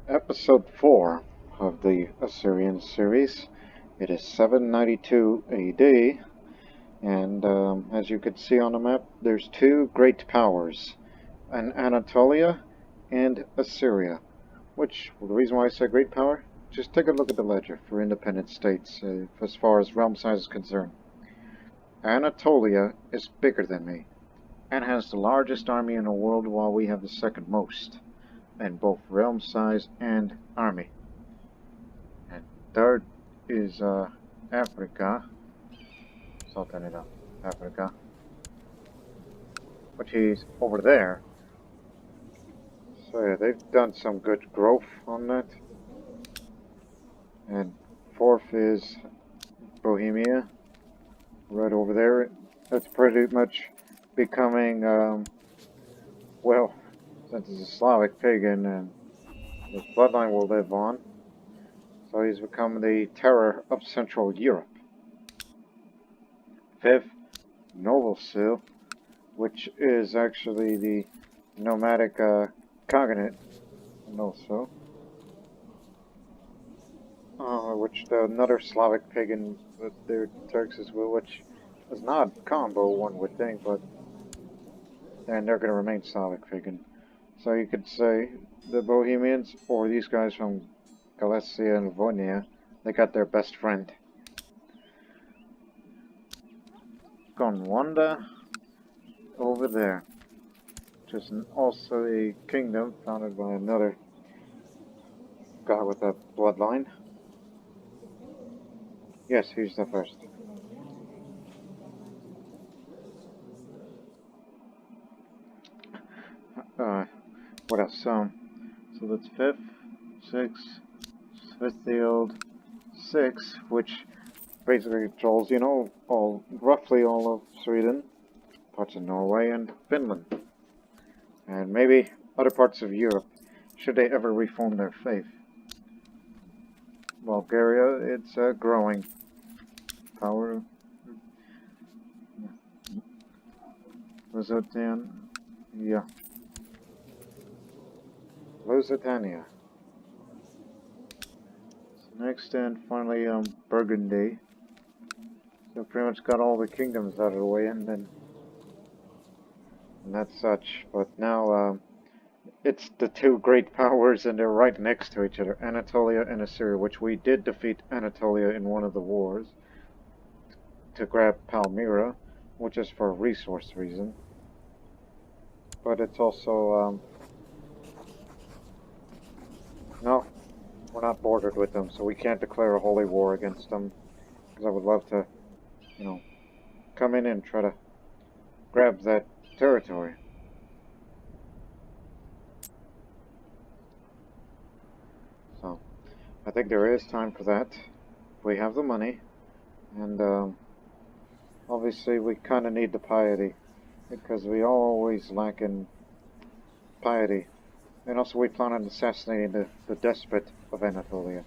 Episode 4 of the Assyrian series. It is 792 AD, and as you can see on the map, there's two great powers, Anatolia and Assyria. Which, the reason why I say great power, just take a look at the ledger for independent states as far as realm size is concerned. Anatolia is bigger than me, and has the largest army in the world while we have the second most. In both realm size and army. And third is Africa, Sultanate Africa, which is over there. So yeah, they've done some good growth on that. And fourth is Bohemia, right over there. That's pretty much becoming, well, since he's a Slavic pagan, and his bloodline will live on, so he's become the terror of Central Europe. Fifth, Novosil, which is actually the nomadic cognate, also, which another Slavic pagan with their Turks as well, which is not combo, one would think, but and they're going to remain Slavic pagan. So you could say the Bohemians, or these guys from Galicia and Livonia, they got their best friend. Gondwana over there, which is also a kingdom founded by another guy with a bloodline. Yes, he's the first. What else? So that's fifth, sixth, Smithfield, 6, which basically controls, roughly all of Sweden, parts of Norway, and Finland. And maybe other parts of Europe, should they ever reform their faith. Bulgaria, it's a growing power. Lusitania, yeah. Lusitania. Next, and finally, Burgundy. So pretty much got all the kingdoms out of the way, and that's such. But now, it's the two great powers, and they're right next to each other, Anatolia and Assyria, which we did defeat Anatolia in one of the wars to grab Palmyra, which is for a resource reason. But it's also, no, we're not bordered with them, so we can't declare a holy war against them. Because I would love to, come in and try to grab that territory. So, I think there is time for that. We have the money, and obviously we kind of need the piety, because we always lack in piety. And also we plan on assassinating the despot of Anatolia.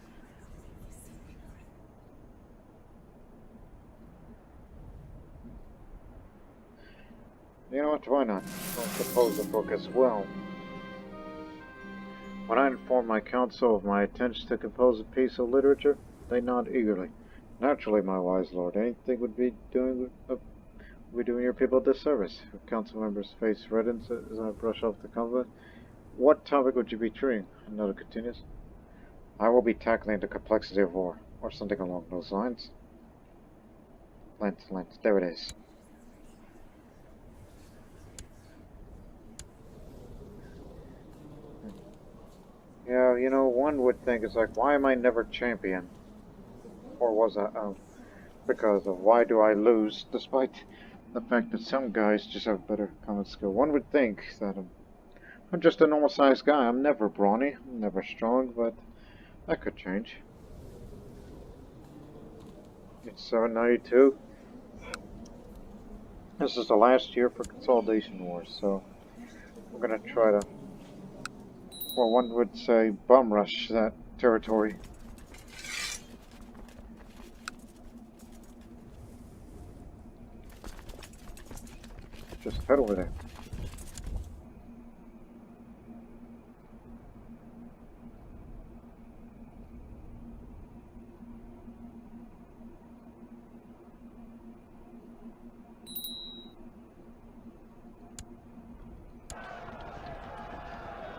You know what, why not? I'll compose a book as well. When I inform my council of my intention to compose a piece of literature, they nod eagerly. Naturally, my wise lord, anything would be doing your people a disservice. If council members' face reddens as I brush off the compliment. What topic would you be treating? Another continues. I will be tackling the complexity of war, or something along those lines. Lent, there it is. Yeah, one would think it's like, why am I never champion? Or was I, because of why do I lose, despite the fact that some guys just have better combat skill. One would think that I'm just a normal sized guy. I'm never brawny, I'm never strong, but that could change. It's 792. This is the last year for consolidation wars, so we're gonna try to, well, one would say, bum rush that territory. Just head over there.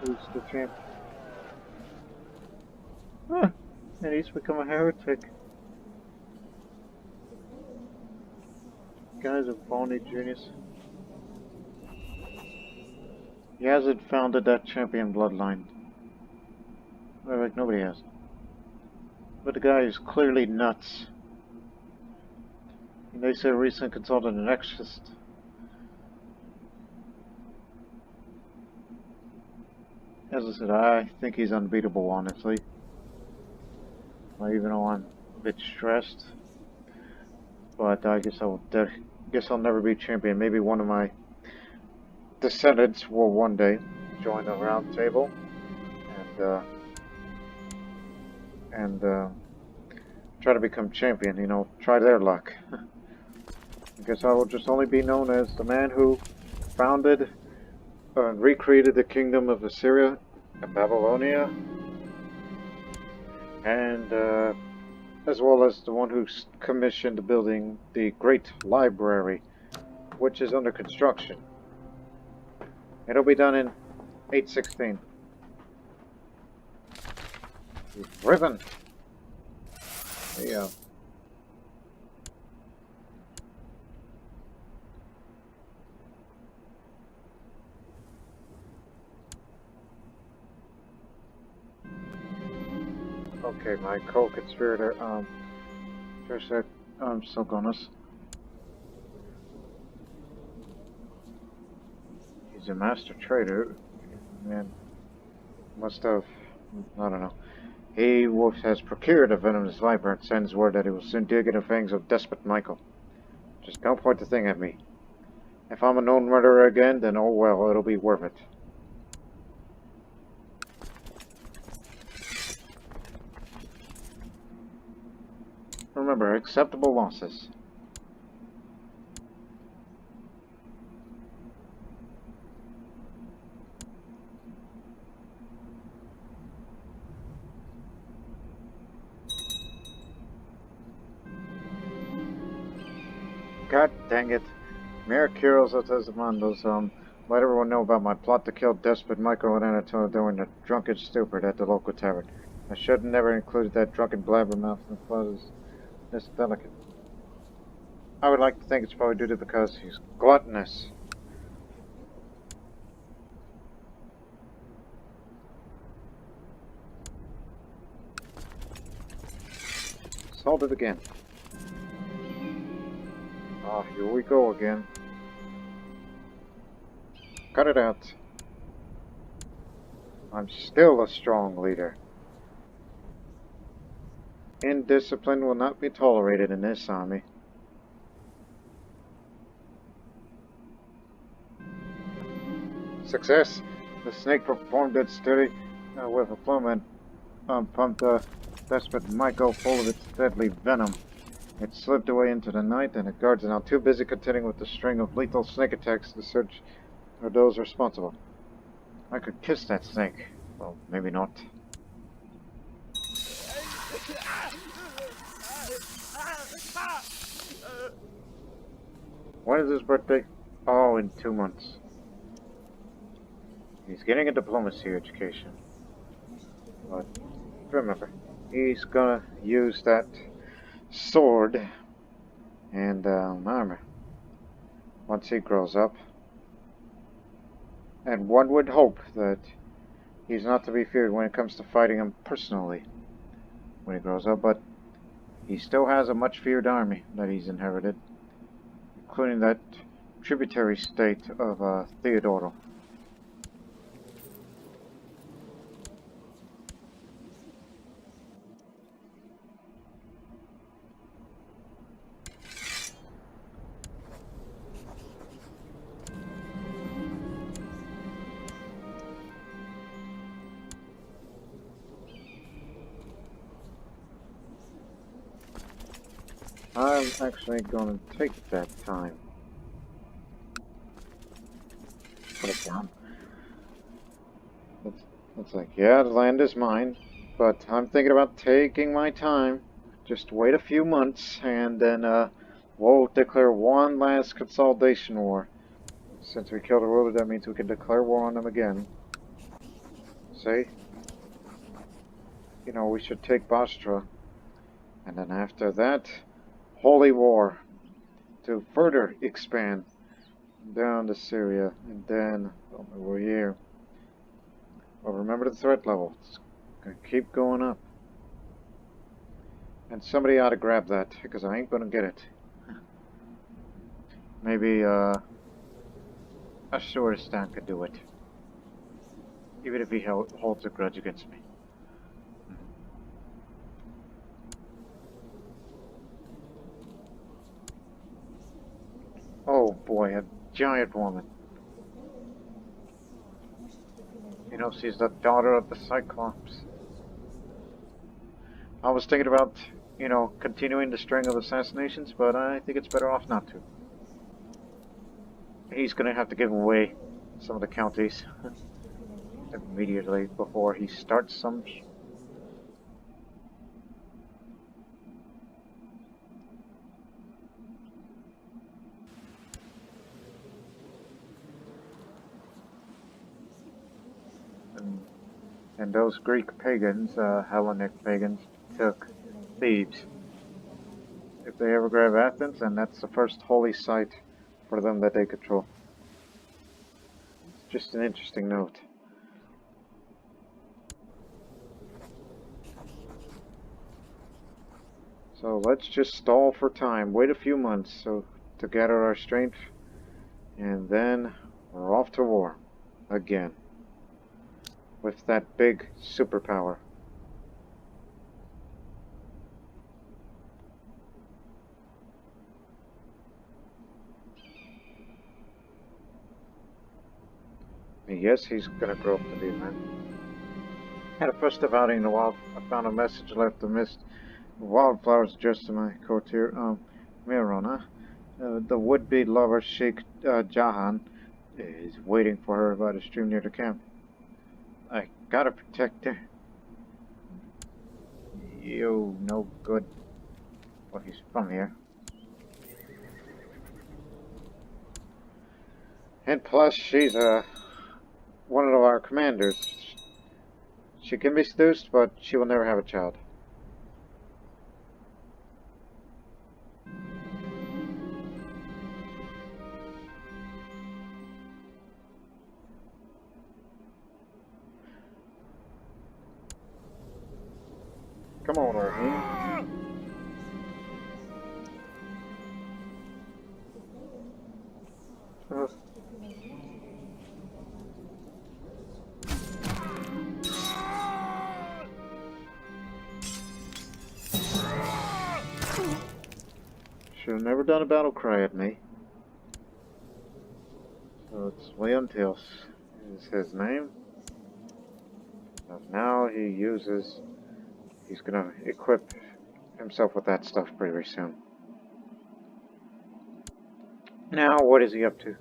Who's the champ? Huh. And he's become a heretic. Guy's a phony genius. He hasn't founded that champion bloodline. Like nobody has. But the guy is clearly nuts. And they say a recent consultant an exorcist. As I said, I think he's unbeatable, honestly. Even though I'm a bit stressed. But I guess I'll never be champion. Maybe one of my descendants will one day join the round table and try to become champion, you know, try their luck. I guess I will just only be known as the man who founded and recreated the kingdom of Assyria and Babylonia, and as well as the one who commissioned building the Great Library, which is under construction. It'll be done in 816. Ribbon! There you go. Okay, my co-conspirator, just said, Silgonus. He's a master trader, and must have, I don't know. He has procured a venomous viper and sends word that he will soon dig in the fangs of Despot Michael. Just don't point the thing at me. If I'm a known murderer again, then oh well, it'll be worth it. Remember, acceptable losses. God dang it. Mayor Kiros Otezamandos, let everyone know about my plot to kill Despot Michael and Anatolian during the drunken stupor at the local tavern. I should have never included that drunken blabbermouth in the plot as this delicate. I would like to think it's probably due to because he's gluttonous. Solved it again. Ah, here we go again. Cut it out. I'm still a strong leader. Indiscipline will not be tolerated in this army. Success! The snake performed its duty with a plume and pumped Despot Michael full of its deadly venom. It slipped away into the night, and the guards are now too busy contending with the string of lethal snake attacks to search for those responsible. I could kiss that snake. Well, maybe not. When is his birthday? Oh, in 2 months. He's getting a diplomacy education. But remember, he's gonna use that sword and armor once he grows up. And one would hope that he's not to be feared when it comes to fighting him personally when he grows up, but he still has a much feared army that he's inherited, including that tributary state of Theodoro. I'm actually going to take that time. Put it down. It's like, yeah, the land is mine, but I'm thinking about taking my time. Just wait a few months, and then we'll declare one last consolidation war. Since we killed a ruler, that means we can declare war on them again. say, you know, we should take Bostra, and then after that, Holy War, to further expand down to Syria, and then, well, we're here. Well, remember the threat level. It's gonna keep going up. And somebody ought to grab that, because I ain't gonna get it. Maybe, Ashur could do it. Even if he holds a grudge against me. Oh boy, a giant woman. You know, she's the daughter of the Cyclops. I was thinking about, you know, continuing the string of assassinations, but I think it's better off not to. He's gonna have to give away some of the counties immediately before he starts some. And those Greek pagans, Hellenic pagans, took Thebes. If they ever grab Athens, and that's the first holy site for them that they control. It's just an interesting note. So let's just stall for time, wait a few months so to gather our strength, and then we're off to war again with that big superpower. Yes, he's gonna grow up to be a man. At a first of outing in the wild, I found a message left amidst wildflowers just to my courtier, Mirona. The would-be lover Sheikh Jahan is waiting for her by the stream near the camp. I gotta protect her. You no good. Well, he's from here. And plus, she's one of our commanders. She can be seduced, but she will never have a child. Come on, old man. Should have never done a battle cry at me. So it's Leontios is his name. And now he's gonna equip himself with that stuff pretty soon. Now what is he up to?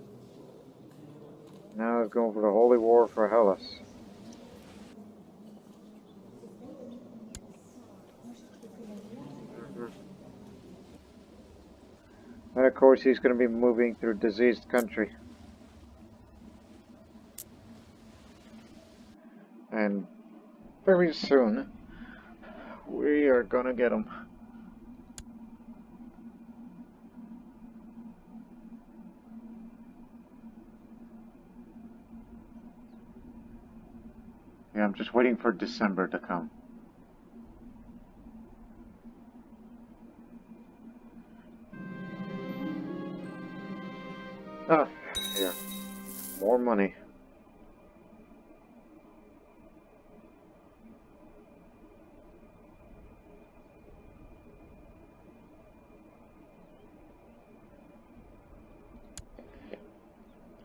Now he's going for the Holy War for Hellas. And of course he's going to be moving through diseased country. And very soon, we are going to get him. Yeah, I'm just waiting for December to come. Ah, here. More money.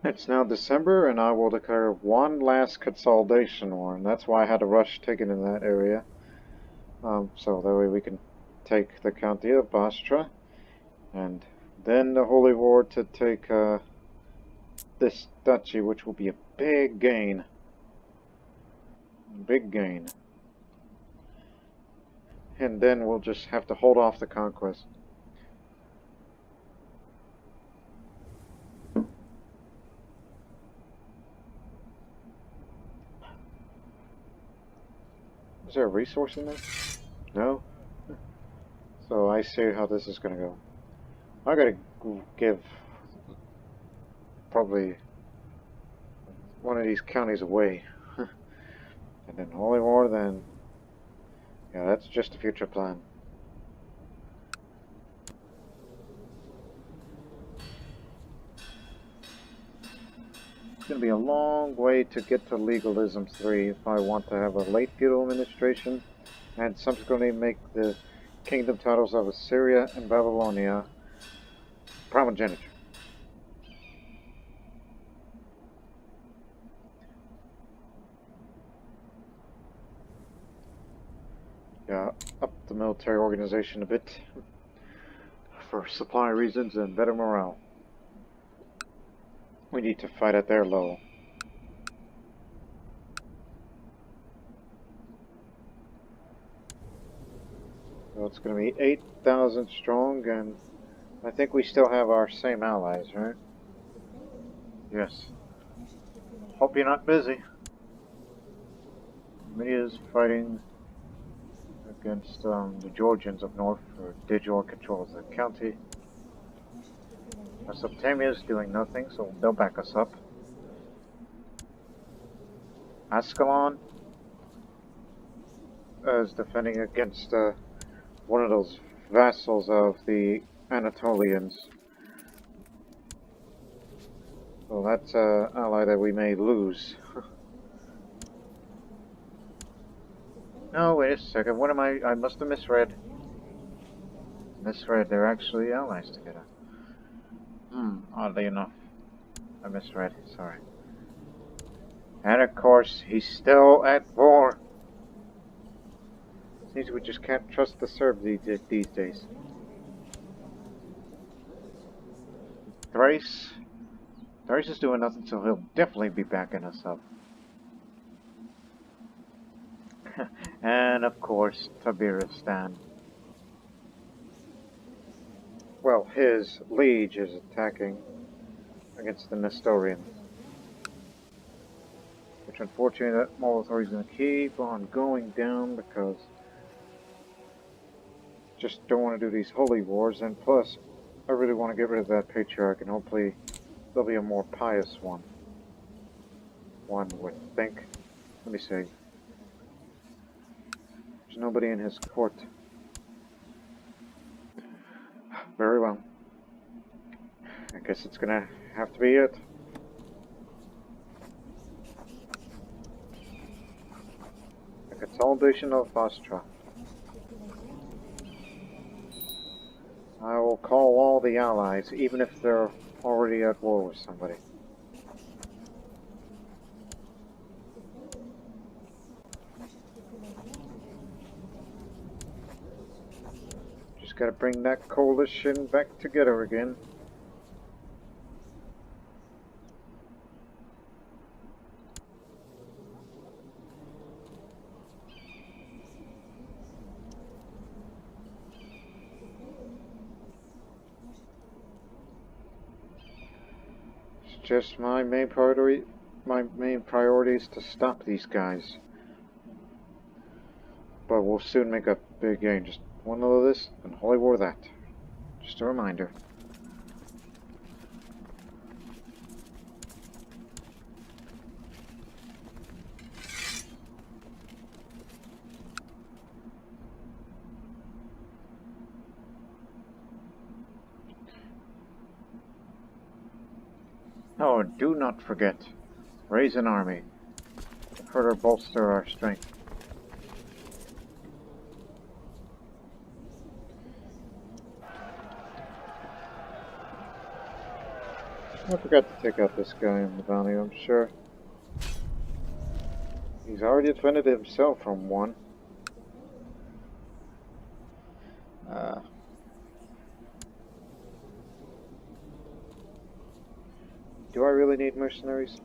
It's now December, and I will declare one last consolidation war, and that's why I had to rush taking in that area. So that way we can take the county of Bostra, and then the Holy War to take this duchy, which will be a big gain. Big gain. And then we'll just have to hold off the conquest. Is there a resource in there? No? So I see how this is gonna go. I gotta give probably one of these counties away. And then Holy War, then... Yeah, that's just a future plan. It's going to be a long way to get to Legalism 3 if I want to have a late feudal administration and subsequently make the kingdom titles of Assyria and Babylonia primogeniture. Yeah, up the military organization a bit for supply reasons and better morale. We need to fight at their low. So it's going to be 8,000 strong, and I think we still have our same allies, right? Yes. Hope you're not busy. Media's fighting against the Georgians up north for digital control of the county. Mesopotamia's doing nothing, so they'll back us up. Ascalon is defending against one of those vassals of the Anatolians. So that's an ally that we may lose. No, wait a second. What am I must have misread. They're actually allies together. Oddly enough. I misread. Sorry. And of course, he's still at war. Seems we just can't trust the Serbs these days. Thrace is doing nothing, so he'll definitely be backing us up. And of course, Tabaristan. Well, his liege is attacking against the Nestorian. Which unfortunately that Mole authority is going to keep on going down because just don't want to do these holy wars, and plus I really want to get rid of that patriarch, and hopefully there'll be a more pious one. One would think. Let me see. There's nobody in his court. Very well. I guess it's gonna have to be it. The consolidation of Bostra. I will call all the allies, even if they're already at war with somebody. Just gotta bring that coalition back together again. Just my main priority is to stop these guys. But we'll soon make a big gain. Just one of this and Holy War that. Just a reminder. Oh, and do not forget, raise an army to further bolster our strength. I forgot to take out this guy in the bounty, I'm sure. He's already defended himself from one. Do I really need mercenaries?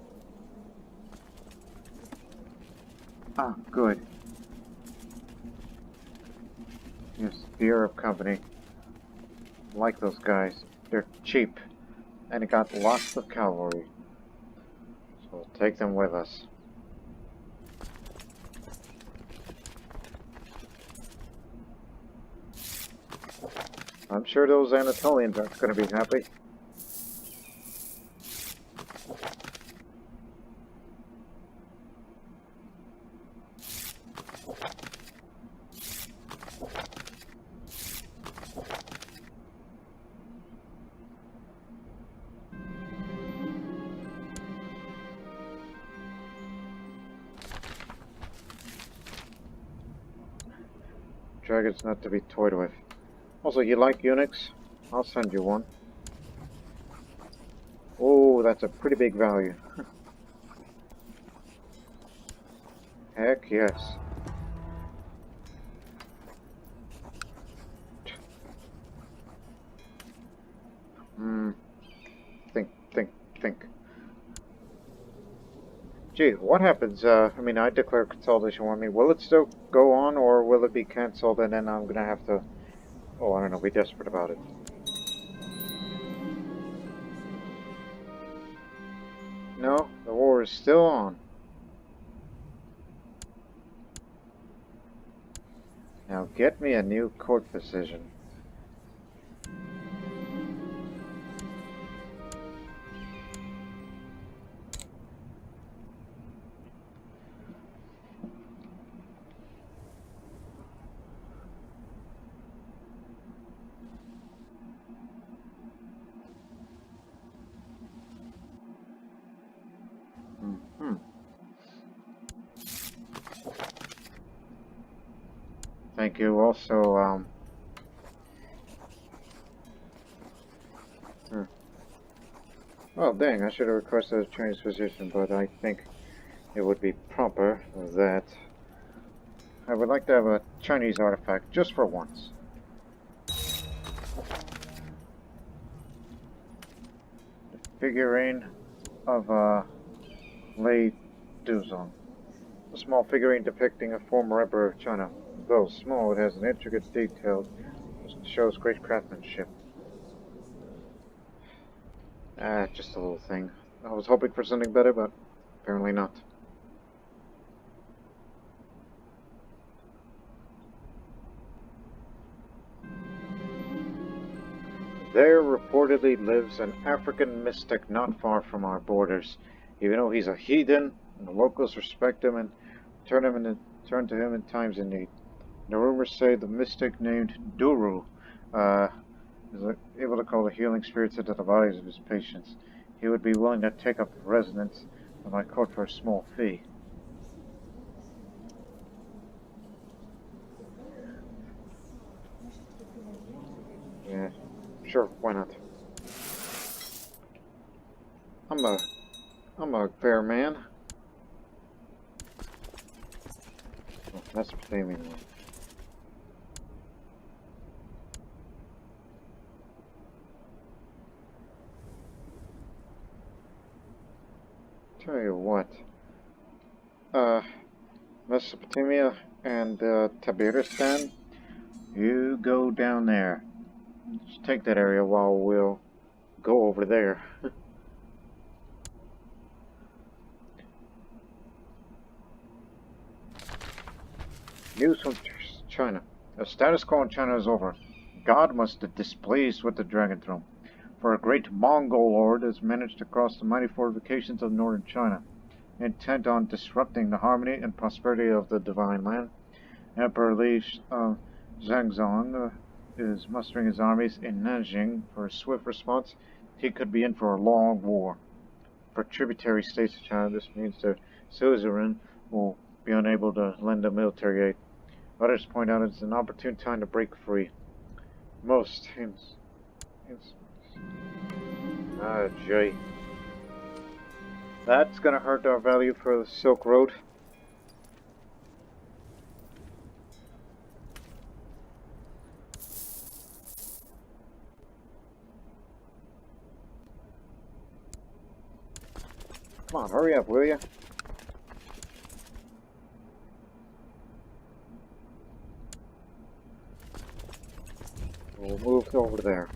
Ah, good. Yes, the Arab company. Like those guys. They're cheap. And it got lots of cavalry. So we'll take them with us. I'm sure those Anatolians aren't going to be happy. Dragon's not to be toyed with. Also, you like eunuchs? I'll send you one. Oh, that's a pretty big value. Heck yes. Think. Gee, what happens, I mean, I declare consolidation on me. Will it still go on, or will it be cancelled, and then I'm gonna have to, oh, I don't know, be desperate about it. No, the war is still on. Now get me a new court decision. Thank you. Also, oh, dang, I should have requested a Chinese physician, but I think it would be proper that I would like to have a Chinese artifact just for once. The figurine of Lei Duzong. A small figurine depicting a former emperor of China. Though small, it has an intricate detail that shows great craftsmanship. Just a little thing. I was hoping for something better, but apparently not. There reportedly lives an African mystic not far from our borders. Even though he's a heathen, and the locals respect him and turn to him in times of need. The rumors say the mystic named Duru is able to call the healing spirits into the bodies of his patients. He would be willing to take up residence at my court for a small fee. Yeah, sure, why not? I'm a fair man. Oh, Mesopotamian one. Tell you what, Mesopotamia and Tabaristan, you go down there. Just take that area while we'll go over there. News from China. The status quo in China is over. God must have displeased with the Dragon Throne, for a great Mongol lord has managed to cross the mighty fortifications of northern China, intent on disrupting the harmony and prosperity of the divine land. Emperor Li Zhangzong is mustering his armies in Nanjing for a swift response. He could be in for a long war. For tributary states of China, this means the suzerain will be unable to lend a military aid. Others point out it's an opportune time to break free. Most gee. That's gonna hurt our value for the Silk Road. Come on, hurry up, will you? We'll move over there.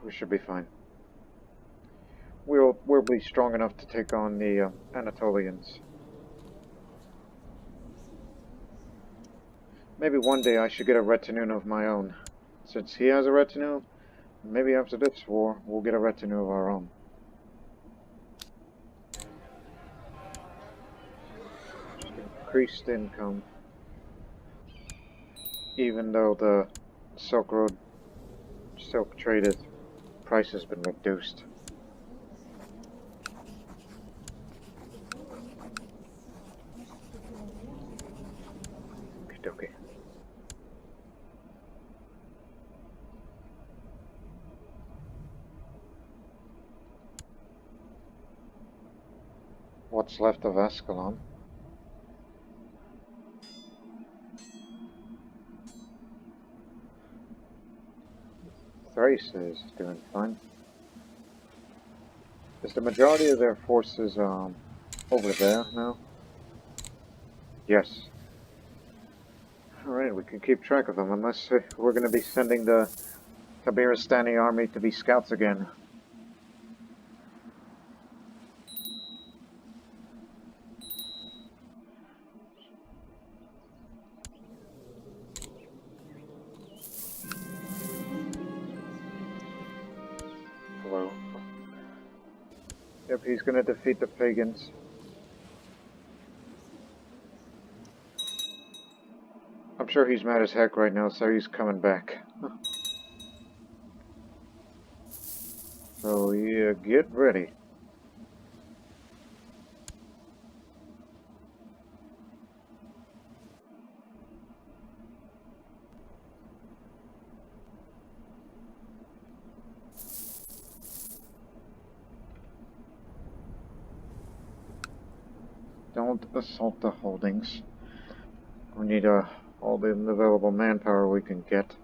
We should be fine. We'll be strong enough to take on the Anatolians. maybe one day I should get a retinue of my own. Since he has a retinue, maybe after this war, we'll get a retinue of our own. Just increased income. Even though the Silk Road, silk trade price has been reduced. Okay. What's left of Ascalon? Thrace is doing fine. Is the majority of their forces over there now? Yes. Alright, we can keep track of them, unless we're going to be sending the Kabiristani army to be scouts again. Hello. Yep, he's going to defeat the pagans. I'm sure he's mad as heck right now, so he's coming back. So yeah, get ready. Don't assault the holdings. We need all the available manpower we can get.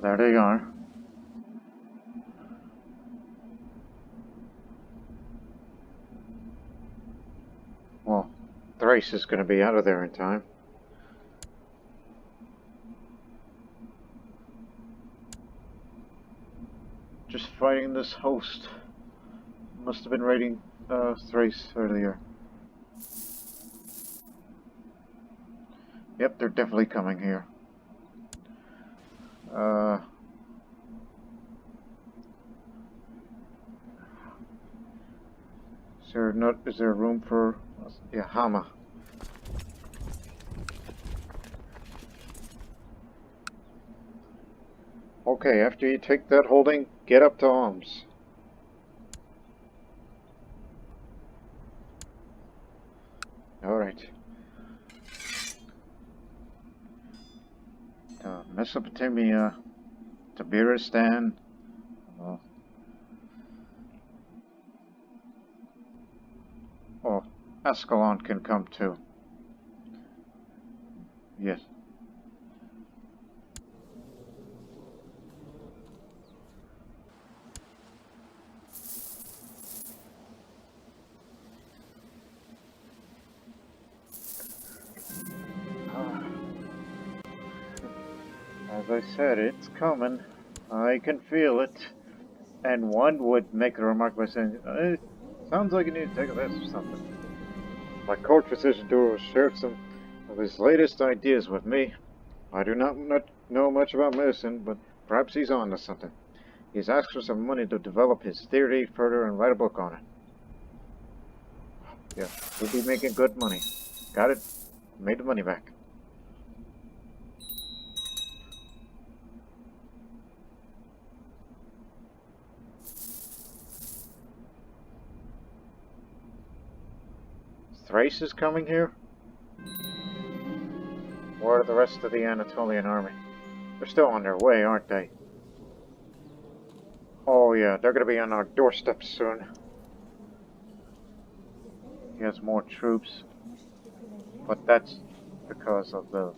There they are. Well, Thrace is going to be out of there in time. Just fighting this host. Must have been raiding Thrace earlier. Yep, they're definitely coming here. Is there room for Hama? Okay, after you take that holding, get up to arms. Alright. Mesopotamia, Tabiristan. Oh, Ascalon can come too. Yes. As I said, it's coming. I can feel it. And one would make the remark by saying, sounds like you need to take a rest or something. My court physician Duro shared some of his latest ideas with me. I do not know much about medicine, but perhaps he's on to something. He's asked for some money to develop his theory further and write a book on it. Yeah, we'll be making good money. Got it. Made the money back. Thrace is coming here? Where are the rest of the Anatolian army? They're still on their way, aren't they? Oh yeah, they're gonna be on our doorstep soon. He has more troops. but that's because of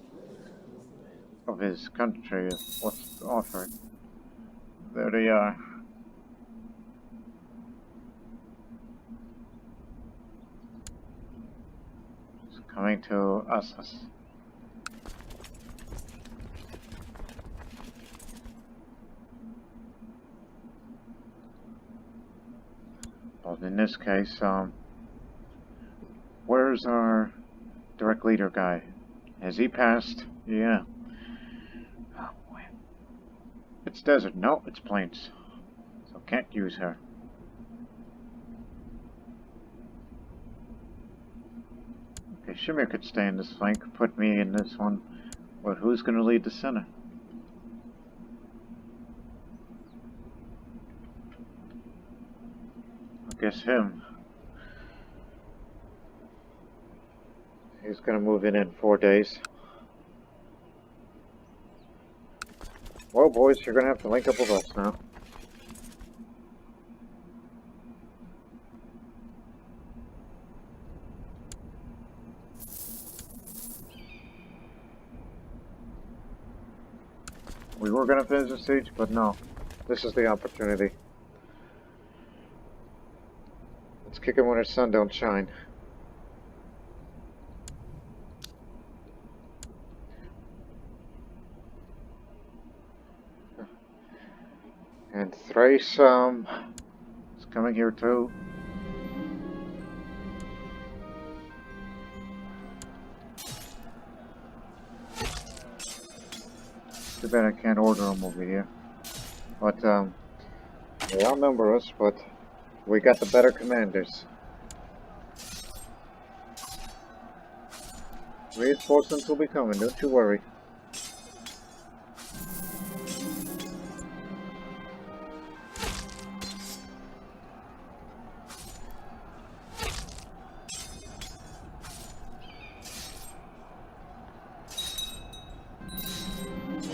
his country, what's offered. There they are. It's coming to us. Well, in this case, where's our direct leader guy? Has he passed? Yeah. Oh boy. It's desert. No, it's plains. So can't use her. Okay, Shimir could stay in this flank, put me in this one. But who's going to lead the center? I guess him. He's going to move in 4 days. Well, boys, you're going to have to link up with us now. We were going to finish the siege, but no. This is the opportunity. Let's kick him when his sun don't shine. And Thrace, is coming here too. Too bad I can't order them over here. But, they outnumber us, but we got the better commanders. Reinforcements will be coming, don't you worry.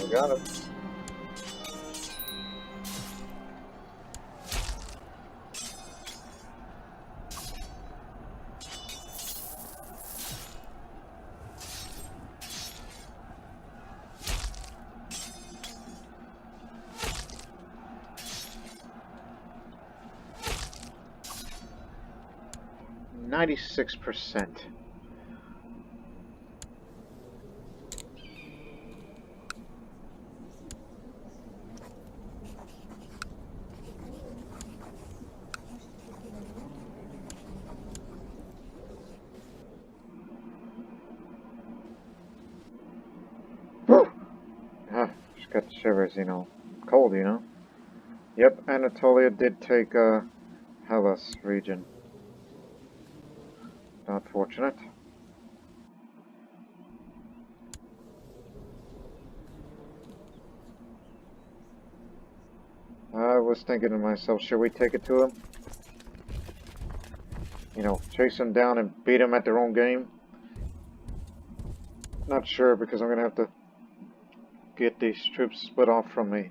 We got him. %. Just got the shivers, you know. Cold, you know. Yep, Anatolia did take Hellas region. Not fortunate. I was thinking to myself, should we take it to them? You know, chase them down and beat them at their own game? Not sure, because I'm going to have to get these troops split off from me.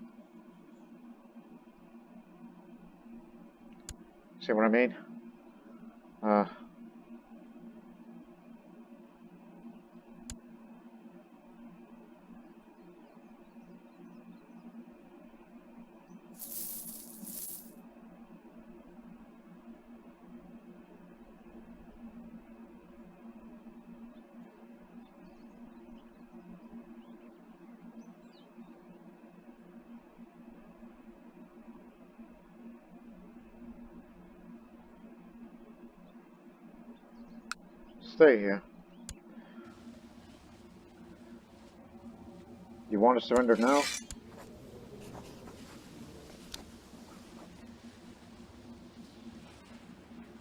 See what I mean? Stay here. You want to surrender now?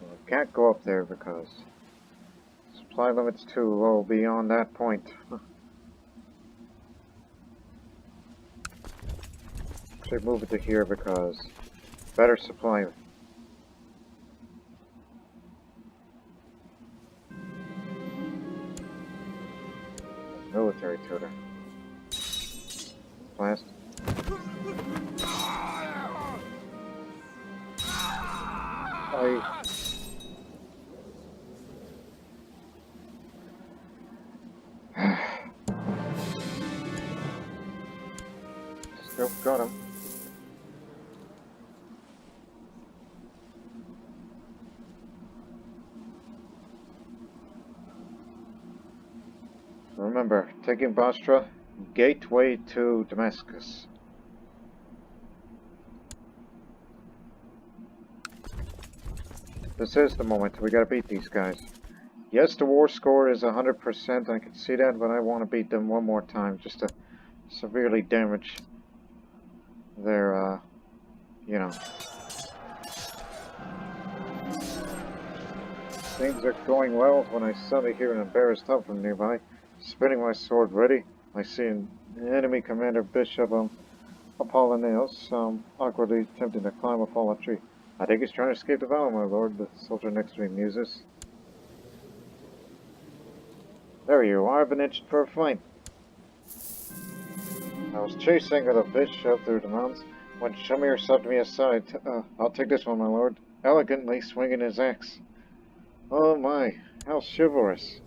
Well, I can't go up there because supply limit's too low beyond that point. Should move it to here because better supply. Military tutor. Blast. Remember, taking Bostra, gateway to Damascus. This is the moment. We gotta beat these guys. Yes, the war score is 100%, I can see that, but I want to beat them one more time just to severely damage their, you know. Things are going well when I suddenly hear an embarrassed help from nearby. Spinning my sword ready, I see an enemy commander, Bishop Apollonius, awkwardly attempting to climb a fallen tree. I think he's trying to escape the battle, my lord, the soldier next to me muses. There you are, I've been itched for a fight. I was chasing the bishop through the mountains when Shamir shoved me aside. I'll take this one, my lord, elegantly swinging his axe. Oh my, how chivalrous.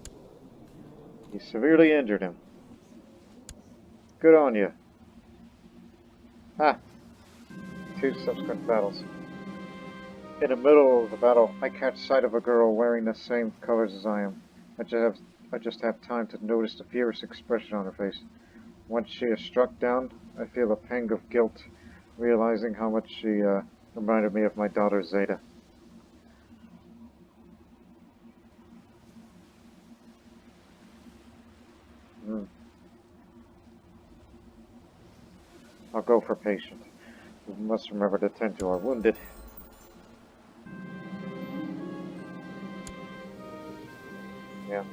He severely injured him. Good on you. Ah, 2 subsequent battles. In the middle of the battle, I catch sight of a girl wearing the same colors as I am. I just have time to notice the fierce expression on her face. Once she is struck down, I feel a pang of guilt, realizing how much she reminded me of my daughter Zeta. I'll go for patient. We must remember to tend to our wounded. Yeah.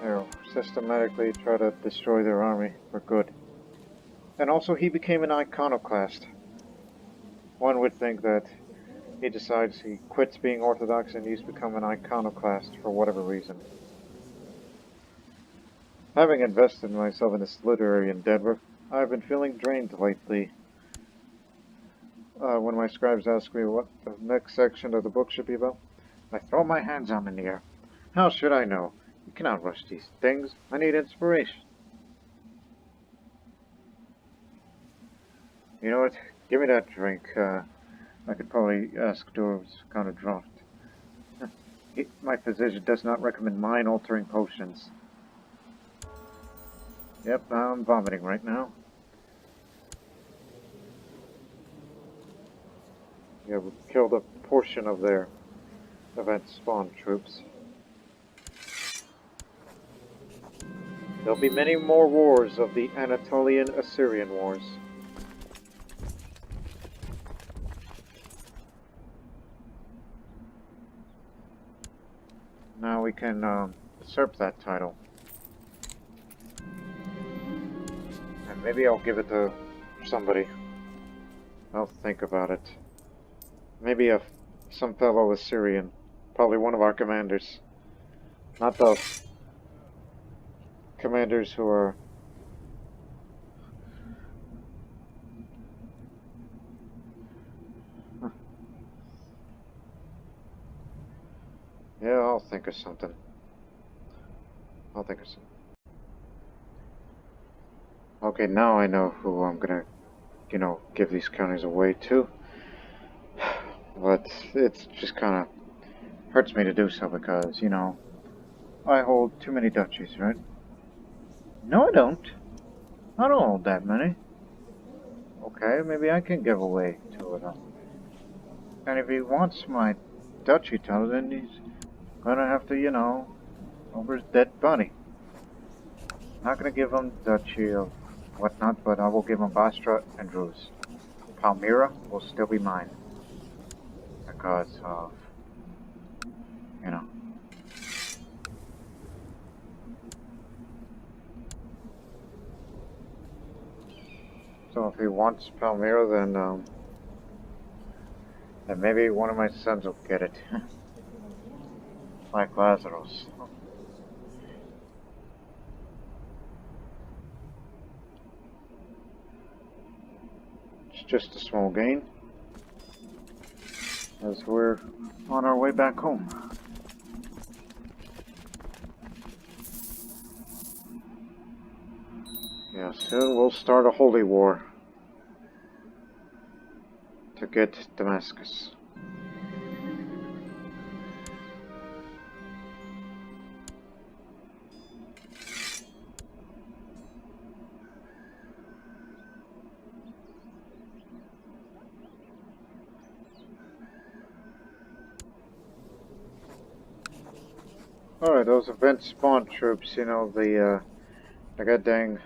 They'll systematically try to destroy their army for good. And also he became an iconoclast. One would think that he decides he quits being orthodox and he's become an iconoclast for whatever reason. Having invested myself in this literary endeavor, I've been feeling drained lately. When my scribes ask me what the next section of the book should be about, I throw my hands on in the air. How should I know? You cannot rush these things. I need inspiration. You know what? Give me that drink. I could probably ask Dwarves kind of draft. My physician does not recommend mind-altering potions. Yep, I'm vomiting right now. Yeah, we killed a portion of their event spawn troops. There'll be many more wars of the Anatolian-Assyrian wars. Now we can usurp that title. And maybe I'll give it to somebody. I'll think about it. Maybe some fellow Assyrian. Probably one of our commanders. Not the commanders who are... Yeah, I'll think of something. Okay, now I know who I'm gonna, give these counties away to. But it's just kinda hurts me to do so because, I hold too many duchies, right? No, I don't. I don't hold that many. Okay, maybe I can give away 2 of them. And if he wants my duchy title, then he's gonna have to, over his dead body. Not gonna give him duchy of whatnot, but I will give him Bostra and Druze. Palmyra will still be mine. Because of, So if he wants Palmyra, then maybe one of my sons will get it. Like Lazarus. It's just a small gain, as we're on our way back home. Yeah, soon we'll start a holy war to get Damascus. Alright, those event spawn troops, you know, the goddamn,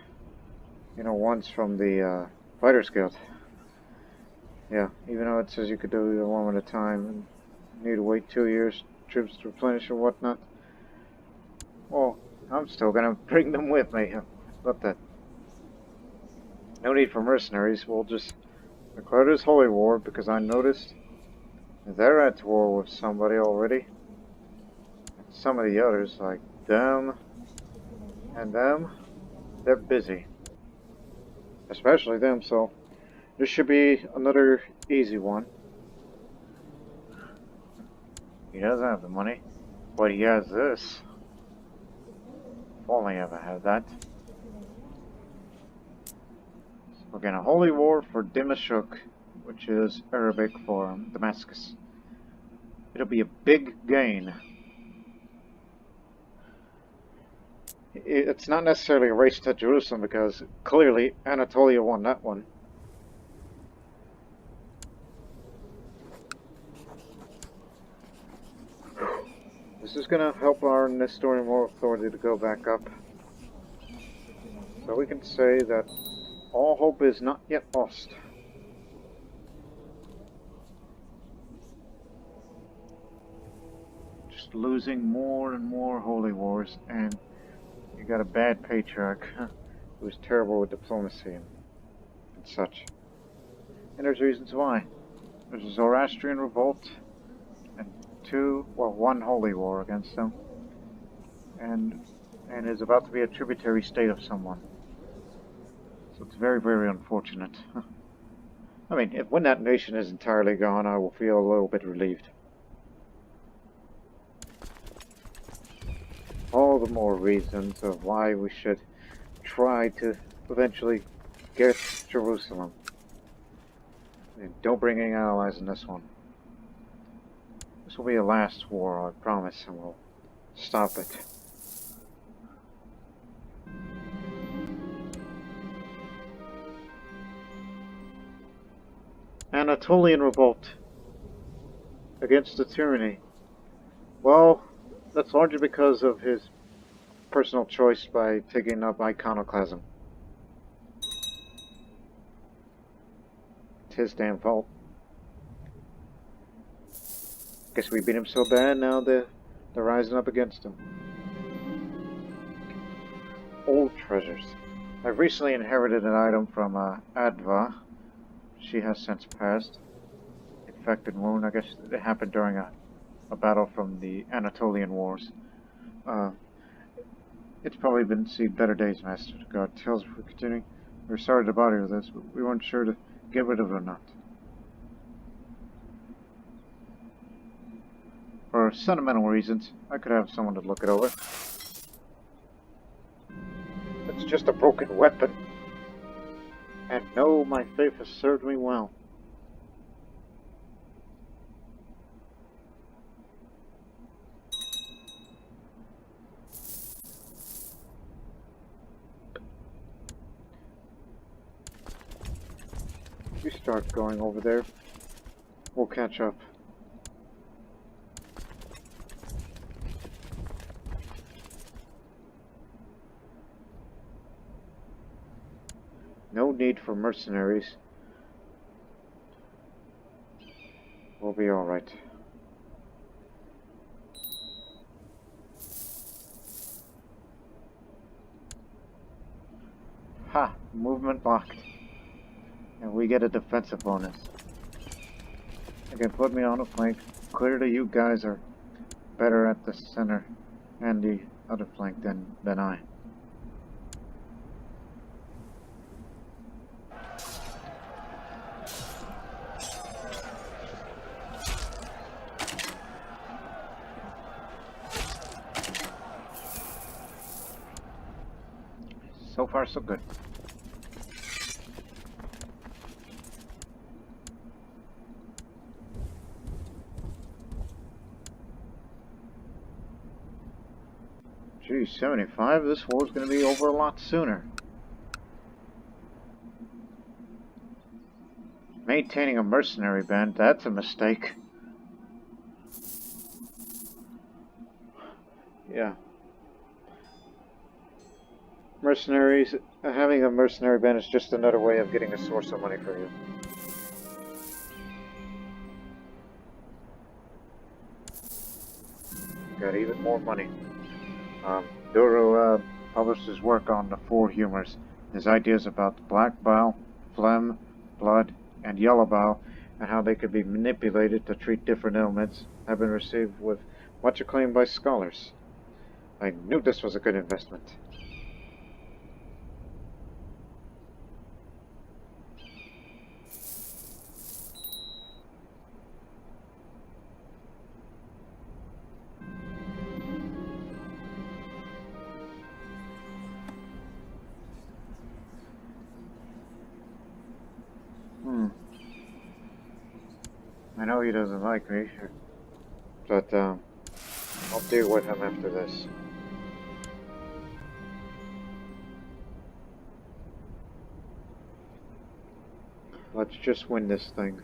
you know, ones from the Fighters Guild. Yeah, even though it says you could do either one at a time and you need to wait 2 years, troops to replenish or whatnot. Well, I'm still gonna bring them with me. But that. No need for mercenaries, we'll just declare this holy war because I noticed they're at war with somebody already. Some of the others, like them and them, they're busy. Especially them, so this should be another easy one. He doesn't have the money, but he has this. If only I ever had that. We're getting a holy war for Dimashq, which is Arabic for Damascus. It'll be a big gain. It's not necessarily a race to Jerusalem because clearly Anatolia won that one. This is going to help our Nestorian moral authority to go back up. So we can say that all hope is not yet lost. Just losing more and more holy wars, and you got a bad patriarch who was terrible with diplomacy and such. And there's reasons why. There's a Zoroastrian revolt, and one holy war against them, and is about to be a tributary state of someone. So it's very, very unfortunate. I mean, when that nation is entirely gone, I will feel a little bit relieved. All the more reasons of why we should try to eventually get Jerusalem. And don't bring any allies in this one. This will be a last war, I promise, and we'll stop it. Anatolian revolt against the tyranny. Well, that's largely because of his personal choice by taking up iconoclasm. It's his damn fault. Guess we beat him so bad, now they're rising up against him. Old treasures. I've recently inherited an item from Adva. She has since passed. Infected wound, I guess it happened during a battle from the Anatolian Wars. It's probably been seen better days, Master. God tells if we're continuing. We're sorry to bother you with this, but we weren't sure to get rid of it or not. For sentimental reasons, I could have someone to look it over. It's just a broken weapon. And no, my faith has served me well. You start going over there. We'll catch up. No need for mercenaries. We'll be alright. Ha! Movement locked. And we get a defensive bonus. Again, put me on a flank. Clearly you guys are better at the center and the other flank than I. So far, so good. 375, this war's going to be over a lot sooner. Maintaining a mercenary band, that's a mistake. Yeah. Mercenaries, having a mercenary band is just another way of getting a source of money for you. Got even more money. Duro published his work on the four humors. His ideas about the black bile, phlegm, blood, and yellow bile, and how they could be manipulated to treat different ailments, have been received with much acclaim by scholars. I knew this was a good investment. I know he doesn't like me, but I'll deal with him after this. Let's just win this thing.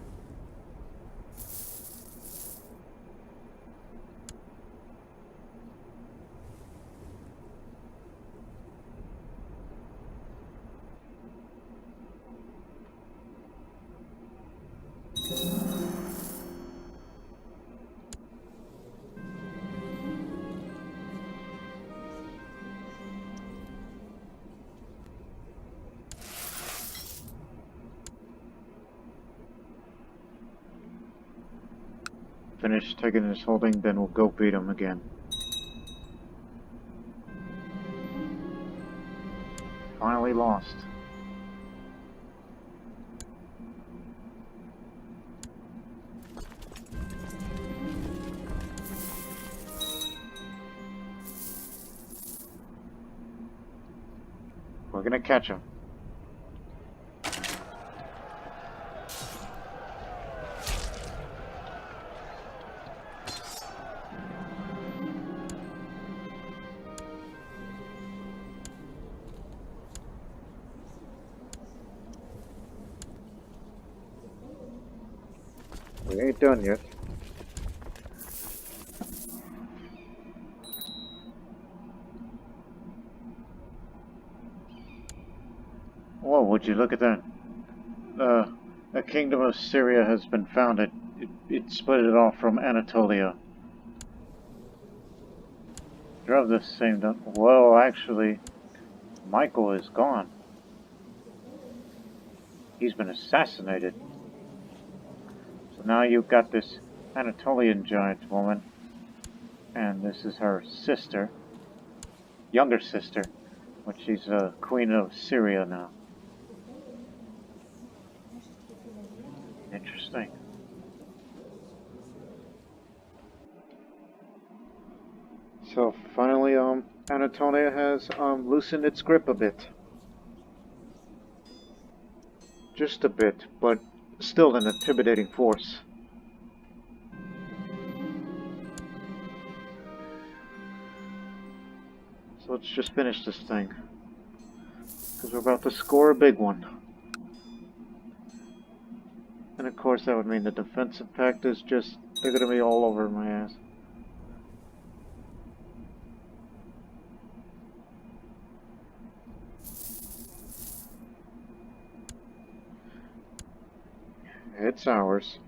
Finish taking his holding, then we'll go beat him again. Finally lost. We're gonna catch him. We ain't done yet. Whoa, would you look at that? A kingdom of Syria has been founded. It split it off from Anatolia. Drove the same down. Well, actually, Michael is gone. He's been assassinated. So now you've got this Anatolian giant woman, and this is her sister, younger sister, but she's queen of Syria now. Interesting. So finally, Anatolia has loosened its grip a bit. Just a bit, but still an intimidating force. So let's just finish this thing, because we're about to score a big one. And of course that would mean the defensive pact is just, they're going to be all over my ass. It's ours.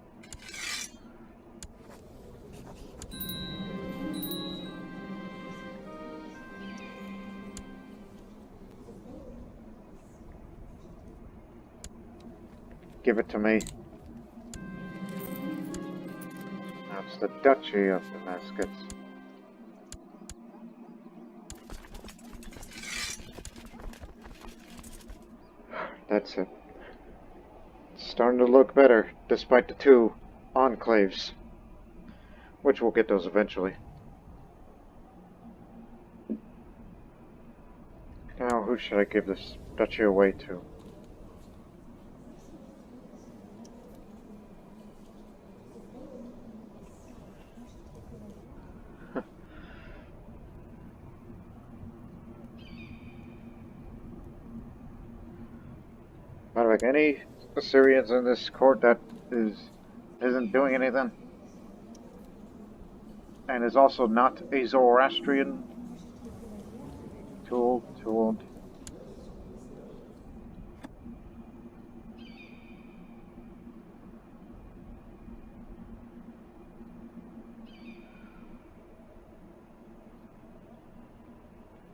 Give it to me. That's the Duchy of Damascus. That's it. It's starting to look better, despite the two enclaves. Which we'll get those eventually. Now, who should I give this duchy away to? By the way, any Assyrians in this court that isn't doing anything, and is also not a Zoroastrian? Too old, too old.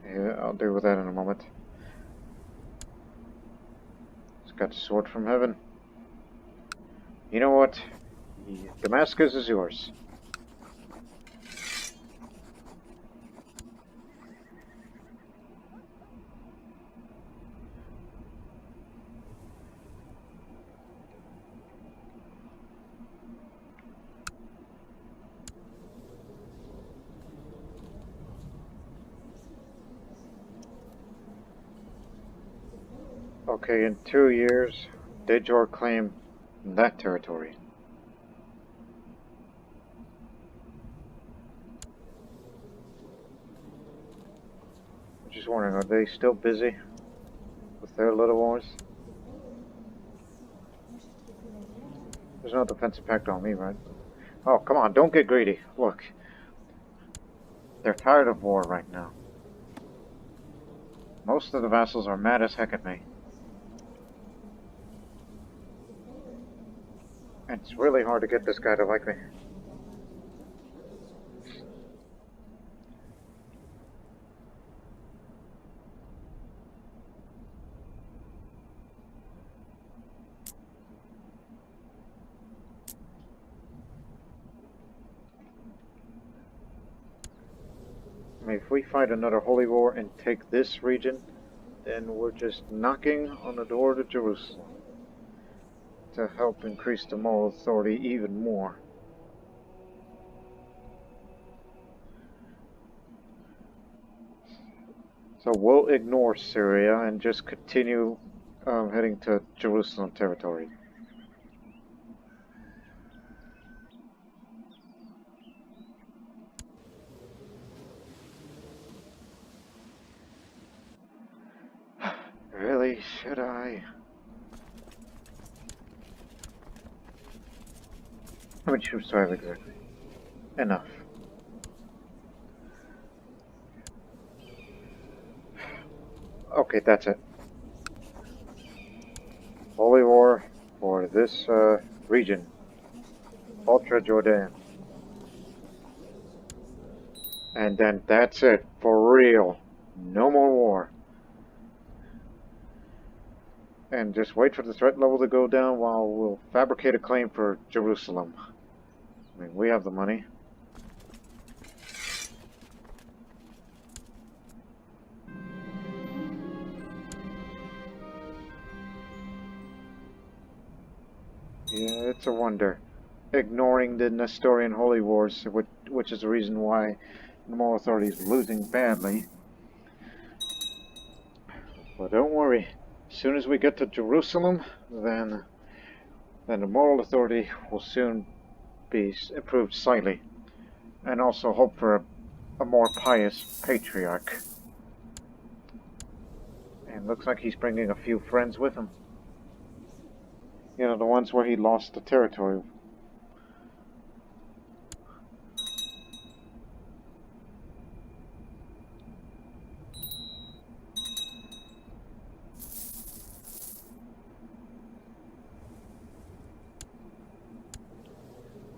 Yeah, I'll deal with that in a moment. It's got a sword from heaven. You know what? Damascus is yours. Okay, in 2 years, Dejor claim that territory. I'm just wondering, are they still busy with their little wars? There's no defensive pact on me, right? Oh, come on, don't get greedy. Look, they're tired of war right now. Most of the vassals are mad as heck at me. And it's really hard to get this guy to like me. I mean, if we fight another holy war and take this region, then we're just knocking on the door to Jerusalem to help increase the moral authority even more. So we'll ignore Syria and just continue heading to Jerusalem territory. Really? Should I? How many troops do I have exactly? Enough. Okay, that's it. Holy war for this region. Ultra Jordan. And then that's it. For real. No more war. And just wait for the threat level to go down while we'll fabricate a claim for Jerusalem. I mean, we have the money. Yeah, it's a wonder. Ignoring the Nestorian holy wars, which is the reason why the moral authority is losing badly. But don't worry. As soon as we get to Jerusalem, then the moral authority will soon be improved slightly. And also hope for a more pious patriarch. And looks like he's bringing a few friends with him. You know, the ones where he lost the territory.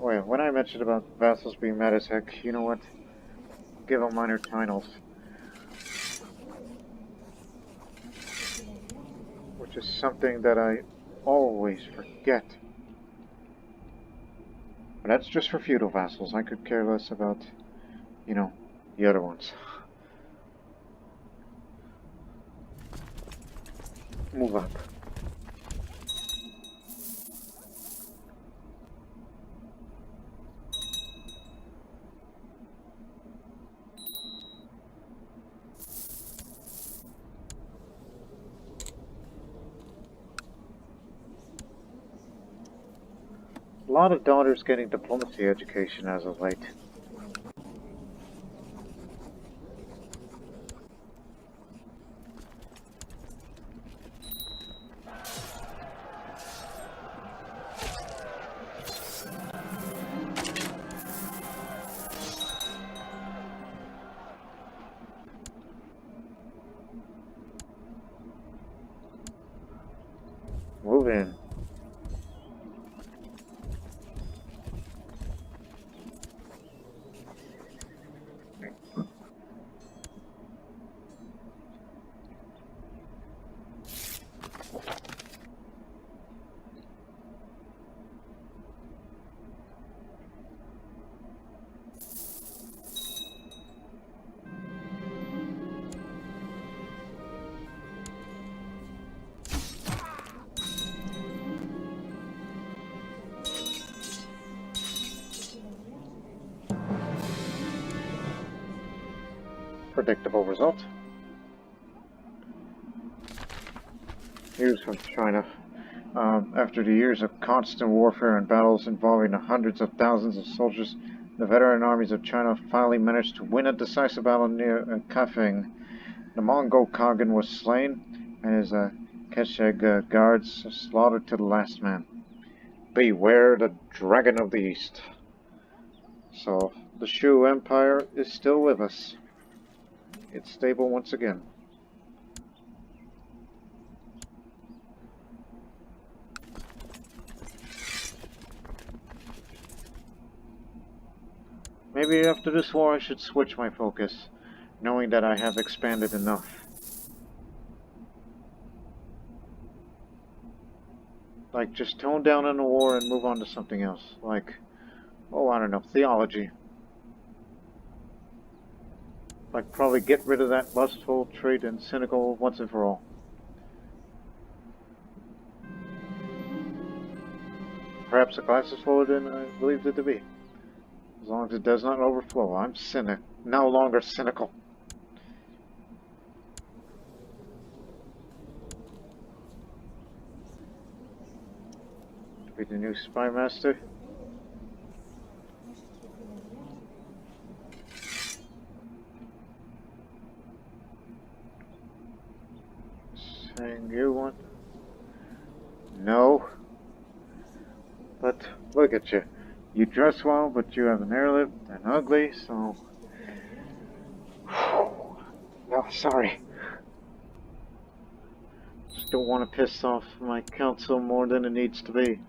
Wait, when I mentioned about vassals being mad as heck, you know what? Give them minor titles. Which is something that I always forget. But that's just for feudal vassals. I could care less about, you know, the other ones. Move up. A lot of daughters getting diplomacy education as of late. Move in. Predictable result. News from China. After the years of constant warfare and battles involving hundreds of thousands of soldiers, the veteran armies of China finally managed to win a decisive battle near Kafeng. The Mongol Khagan was slain, and his Kesheg guards slaughtered to the last man. Beware the Dragon of the East. So, the Shu Empire is still with us. It's stable once again. Maybe after this war I should switch my focus, knowing that I have expanded enough. Like, just tone down on the war and move on to something else. Like, oh, I don't know, theology. Like, probably get rid of that lustful trait and cynical once and for all. Perhaps the glass is fuller than I believed it to be. As long as it does not overflow, I'm no longer cynical. To be the new spy master. Saying you want? No. But look at you. You dress well, but you have an air lip and ugly, so... No, sorry. Just don't want to piss off my council more than it needs to be.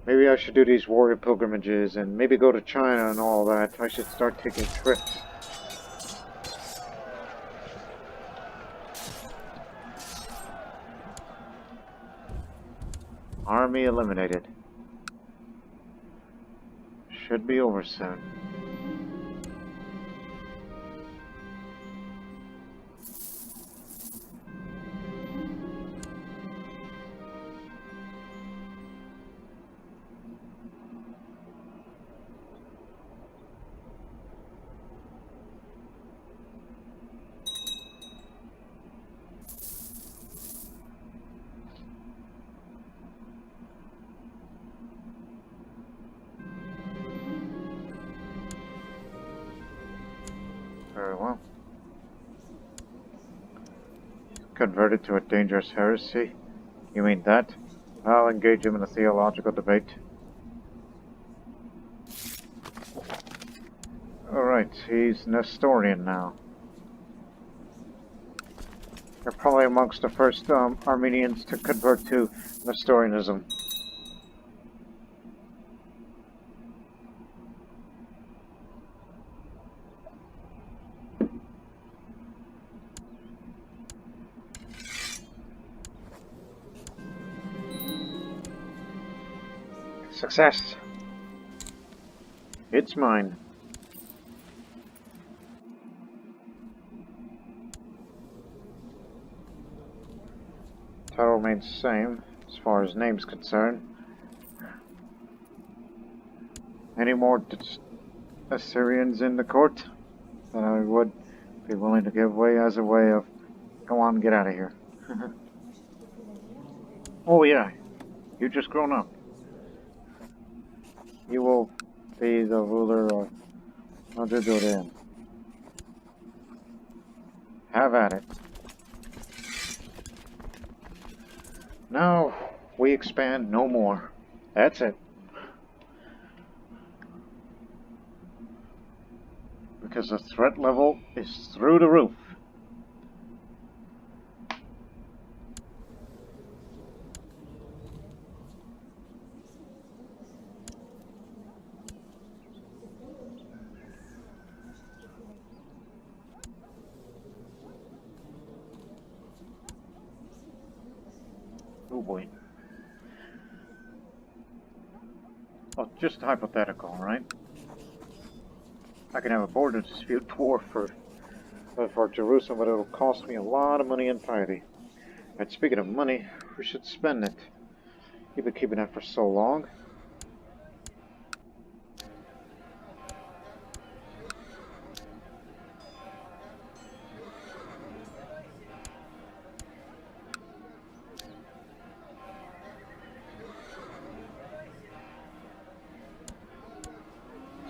Maybe I should do these warrior pilgrimages and maybe go to China and all that. I should start taking trips. Army eliminated. Should be over soon. Very well. Converted to a dangerous heresy? You mean that? I'll engage him in a theological debate. Alright, he's Nestorian now. They're probably amongst the first Armenians to convert to Nestorianism. Success. It's mine. Title remains the same as far as name's concerned. Any more Assyrians in the court that I would be willing to give away as a way of, go on, get out of here. Oh yeah, you just grown up. You will be the ruler of Anatolian. Have at it. Now we expand no more. That's it. because the threat level is through the roof. Oh boy. Oh, just hypothetical, right? I can have a border dispute war for Jerusalem, but it'll cost me a lot of money and piety. And speaking of money, we should spend it. You've been keeping that for so long.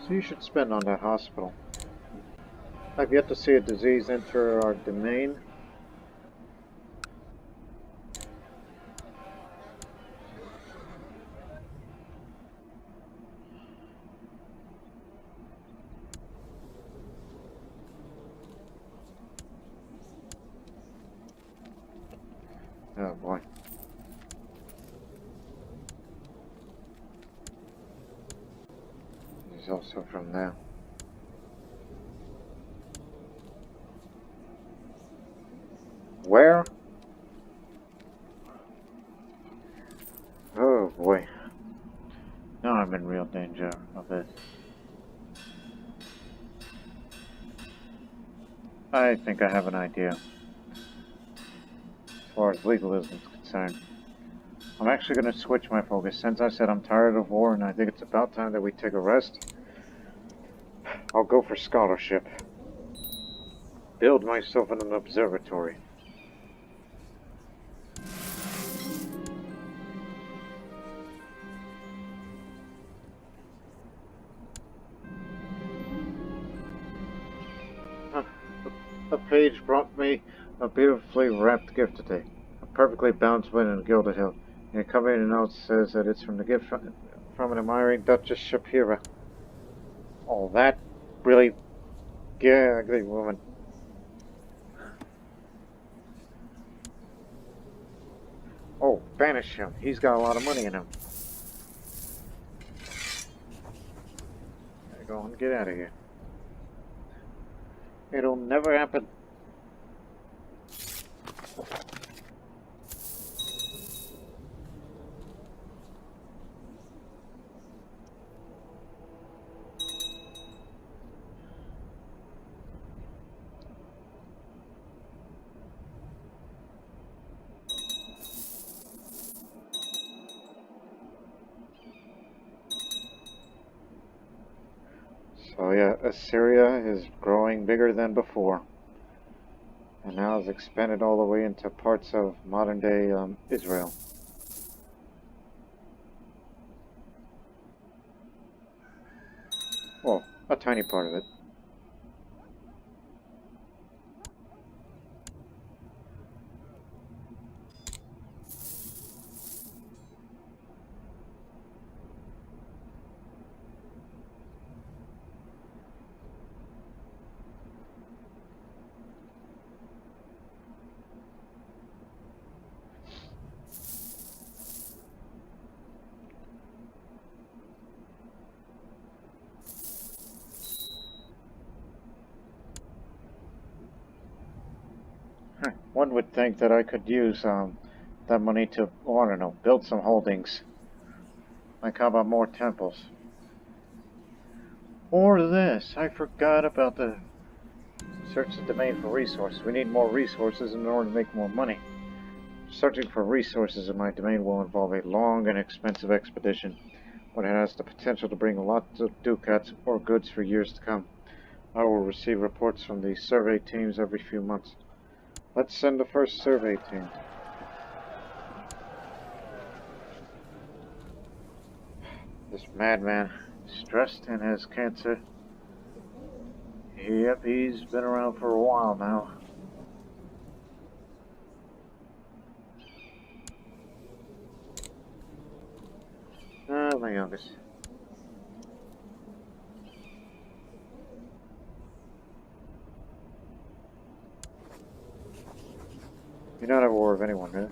So you should spend on that hospital. I've yet to see a disease enter our domain. Oh boy. There's also from there. Where? Oh boy. Now I'm in real danger of this. I think I have an idea. As far as legalism is concerned. I'm actually going to switch my focus. Since I said I'm tired of war and I think it's about time that we take a rest, I'll go for scholarship. Build myself in an observatory. A page brought me a beautifully wrapped gift today. A perfectly balanced win in a gilded hill. And accompanying note says that it's from the gift from an admiring Duchess Shapira. Oh, that really ugly woman. Oh, banish him. He's got a lot of money in him. Go on, get out of here. It'll never happen. So yeah, Assyria is growing bigger than before. And now has expanded all the way into parts of modern-day Israel. Well, a tiny part of it. One would think that I could use that money to, oh, I don't know, build some holdings. Like how about more temples? Or this, I forgot about the search the domain for resources. We need more resources in order to make more money. Searching for resources in my domain will involve a long and expensive expedition, but it has the potential to bring lots of ducats or goods for years to come. I will receive reports from the survey teams every few months. Let's send the first survey team. This madman, stressed and has cancer. Yep, he's been around for a while now. My youngest. You're not at war with anyone, huh?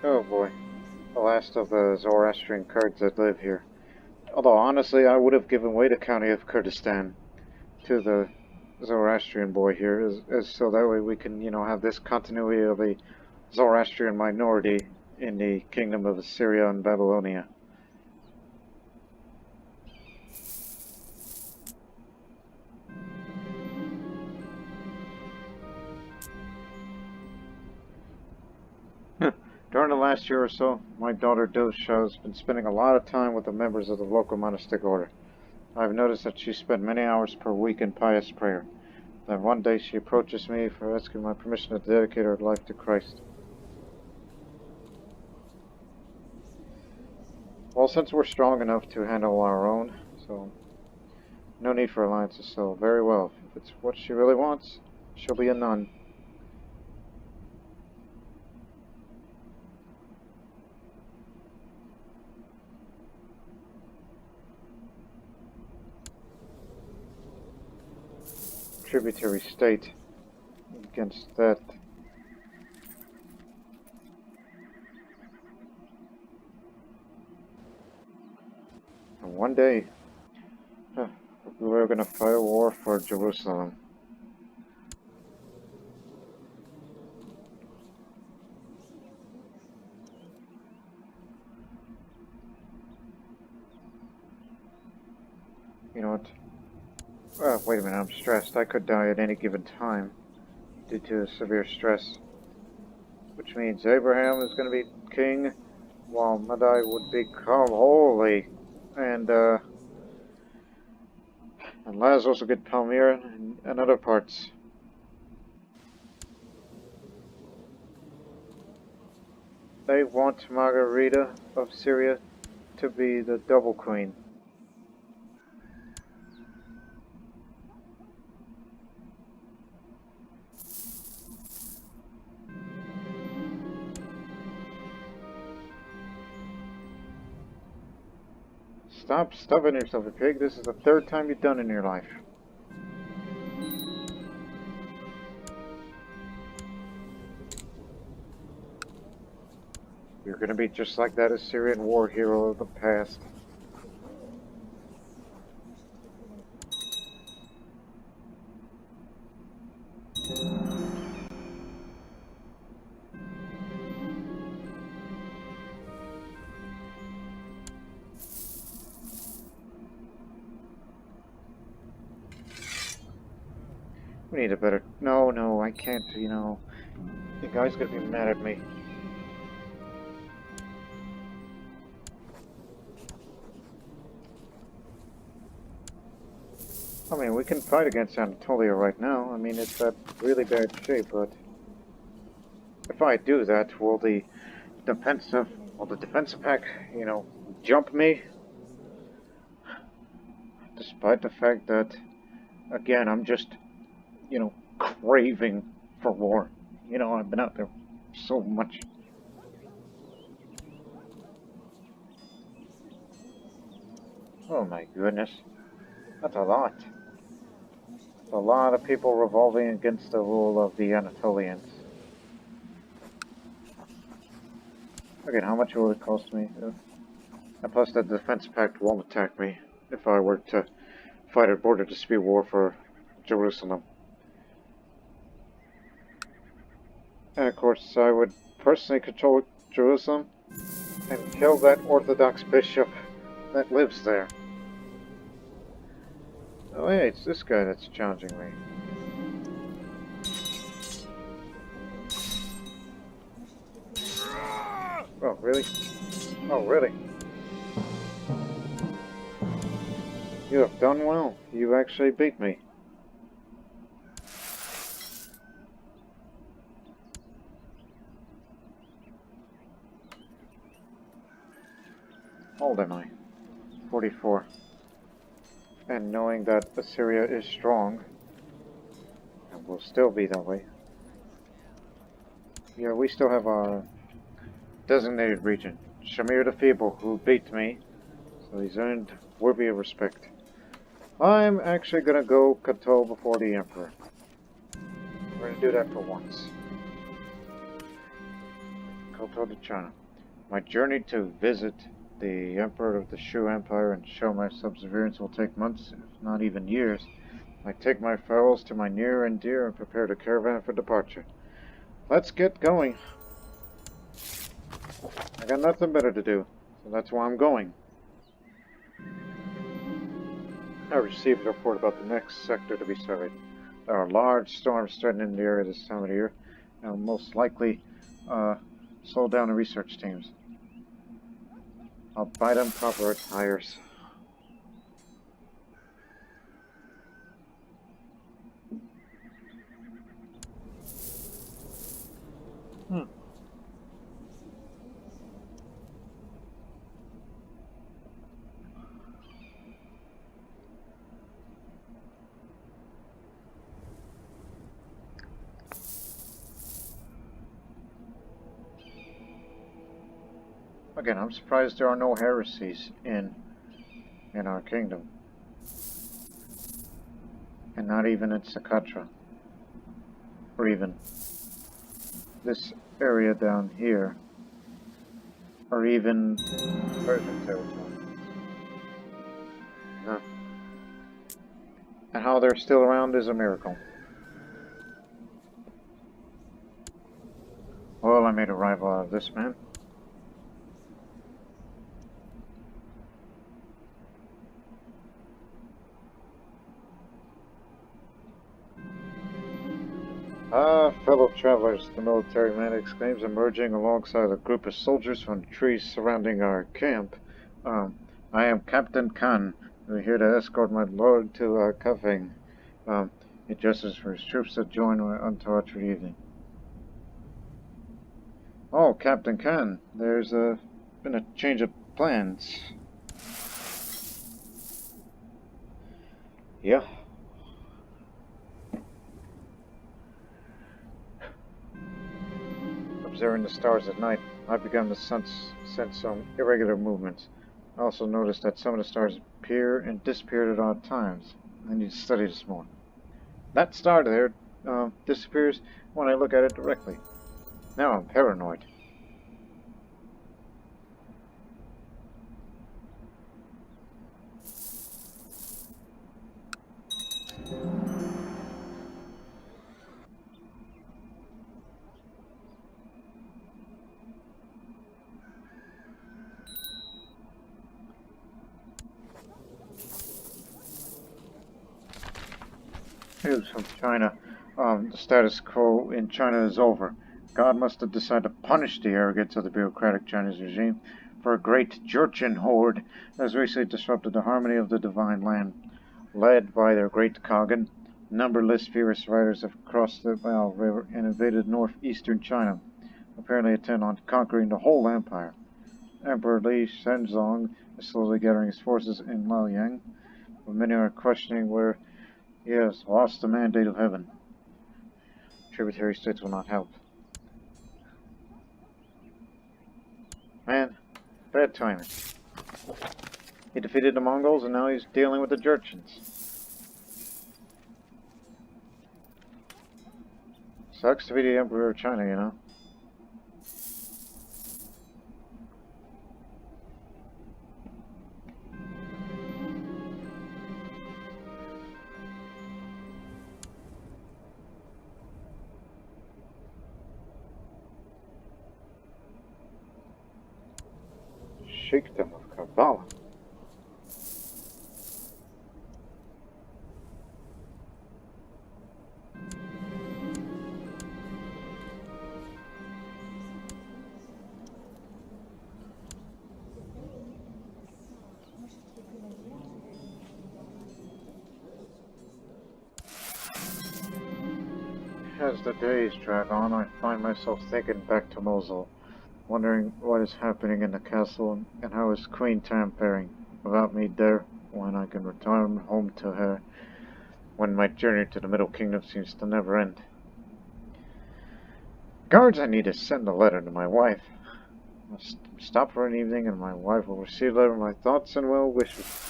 Oh boy. The last of the Zoroastrian Kurds that live here. Although, honestly, I would have given way the county of Kurdistan to the Zoroastrian boy here, as so that way we can, have this continuity of a Zoroastrian minority in the kingdom of Assyria and Babylonia. During the last year or so, my daughter Dosha has been spending a lot of time with the members of the local monastic order. I've noticed that she spent many hours per week in pious prayer. Then one day she approaches me for asking my permission to dedicate her life to Christ. Well, since we're strong enough to handle our own, so no need for alliances, so very well. If it's what she really wants, she'll be a nun. Tributary state against that. And one day, we're gonna fight a war for Jerusalem. You know what? Wait a minute, I'm stressed. I could die at any given time due to severe stress. Which means Abraham is going to be king, while Madai would become holy. And Lazarus will get Palmyra and other parts. They want Margarita of Syria to be the double queen. Stop stuffing yourself, you pig. This is the third time you've done it in your life. You're gonna be just like that Assyrian war hero of the past. We need a better... No, I can't, The guy's gonna be mad at me. I mean, we can fight against Anatolia right now. I mean, it's at really bad shape, but... If I do that, will the defensive pack, jump me? Despite the fact that, again, I'm just, craving for war. I've been out there so much. Oh my goodness. That's a lot. That's a lot of people revolting against the rule of the Anatolians. Again, how much will it cost me? And plus, the defense pact won't attack me if I were to fight a border dispute war for Jerusalem. And of course, I would personally control Jerusalem and kill that Orthodox bishop that lives there. Oh hey, it's this guy that's challenging me. Oh, really? Oh, really? You have done well. You actually beat me. How old am I? 44. And knowing that Assyria is strong, and will still be that way. Yeah, we still have our designated region. Shamir the Feeble, who beat me, so he's earned worthy of respect. I'm actually gonna go Kato before the Emperor. We're gonna do that for once. Kato to China. My journey to visit the Emperor of the Shu Empire and show my subservience will take months, if not even years. I take my farewells to my near and dear and prepare the caravan for departure. Let's get going. I got nothing better to do, so that's why I'm going. I received a report about the next sector to be surveyed. There are large storms threatening the area this time of the year, and will most likely slow down the research teams. I'll buy them proper attires. Again, I'm surprised there are no heresies in our kingdom. And not even in CK2. Or even this area down here. Or even Persian territory. No. And how they're still around is a miracle. Well, I made a rival out of this man. Fellow travelers, the military man exclaims, emerging alongside a group of soldiers from the trees surrounding our camp. I am Captain Khan. We're here to escort my lord to Cuffing. He dresses for his troops to join my entourage for the evening. Oh, Captain Khan, there's been a change of plans. Yeah. Observing the stars at night, I've begun to sense some irregular movements. I also noticed that some of the stars appear and disappear at odd times. I need to study this more. That star there disappears when I look at it directly. Now I'm paranoid. News from China. The status quo in China is over. God must have decided to punish the arrogance of the bureaucratic Chinese regime, for a great Jurchen horde has recently disrupted the harmony of the divine land. Led by their great Khagan, numberless fierce riders have crossed the Mao River and invaded northeastern China, apparently intent on conquering the whole empire. Emperor Li Shenzong is slowly gathering his forces in Liaoyang, but many are questioning where he has lost the mandate of heaven. Tributary states will not help. Man, bad timing. He defeated the Mongols and now he's dealing with the Jurchens. Sucks to be the Emperor of China, you know. Sheikdom of Kabbalah. As the days drag on, I find myself thinking back to Mosul. wondering what is happening in the castle and how is Queen Tam faring without me there when I can return home to her when my journey to the Middle Kingdom seems to never end. Guards, I need to send a letter to my wife. I'll stop for an evening and my wife will receive a letter of my thoughts and well wishes.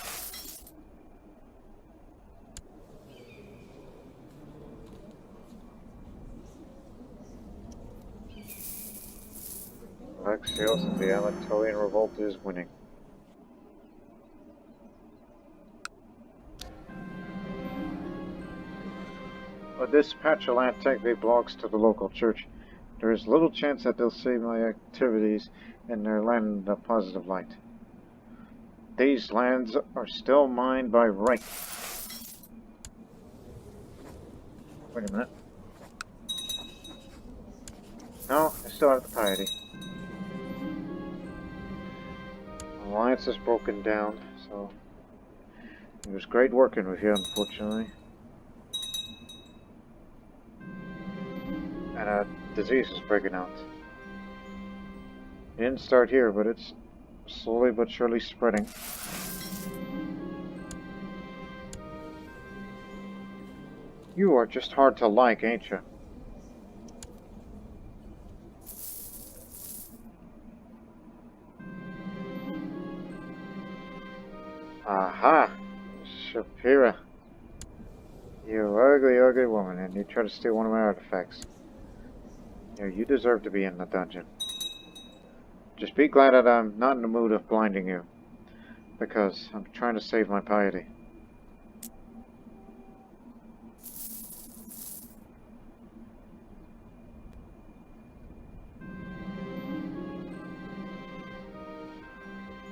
Axios and the Anatolian revolt is winning. But this patch of land technically belongs to the local church. There is little chance that they'll see my activities in their land in a positive light. These lands are still mine by right. Wait a minute. No, I still have the piety. Alliance is broken down, so it was great working with you, unfortunately. And a disease is breaking out. It didn't start here, but it's slowly but surely spreading. You are just hard to like, ain't you? Aha! Shapira. You ugly, ugly woman, and you try to steal one of my artifacts. Here, you deserve to be in the dungeon. Just be glad that I'm not in the mood of blinding you, because I'm trying to save my piety.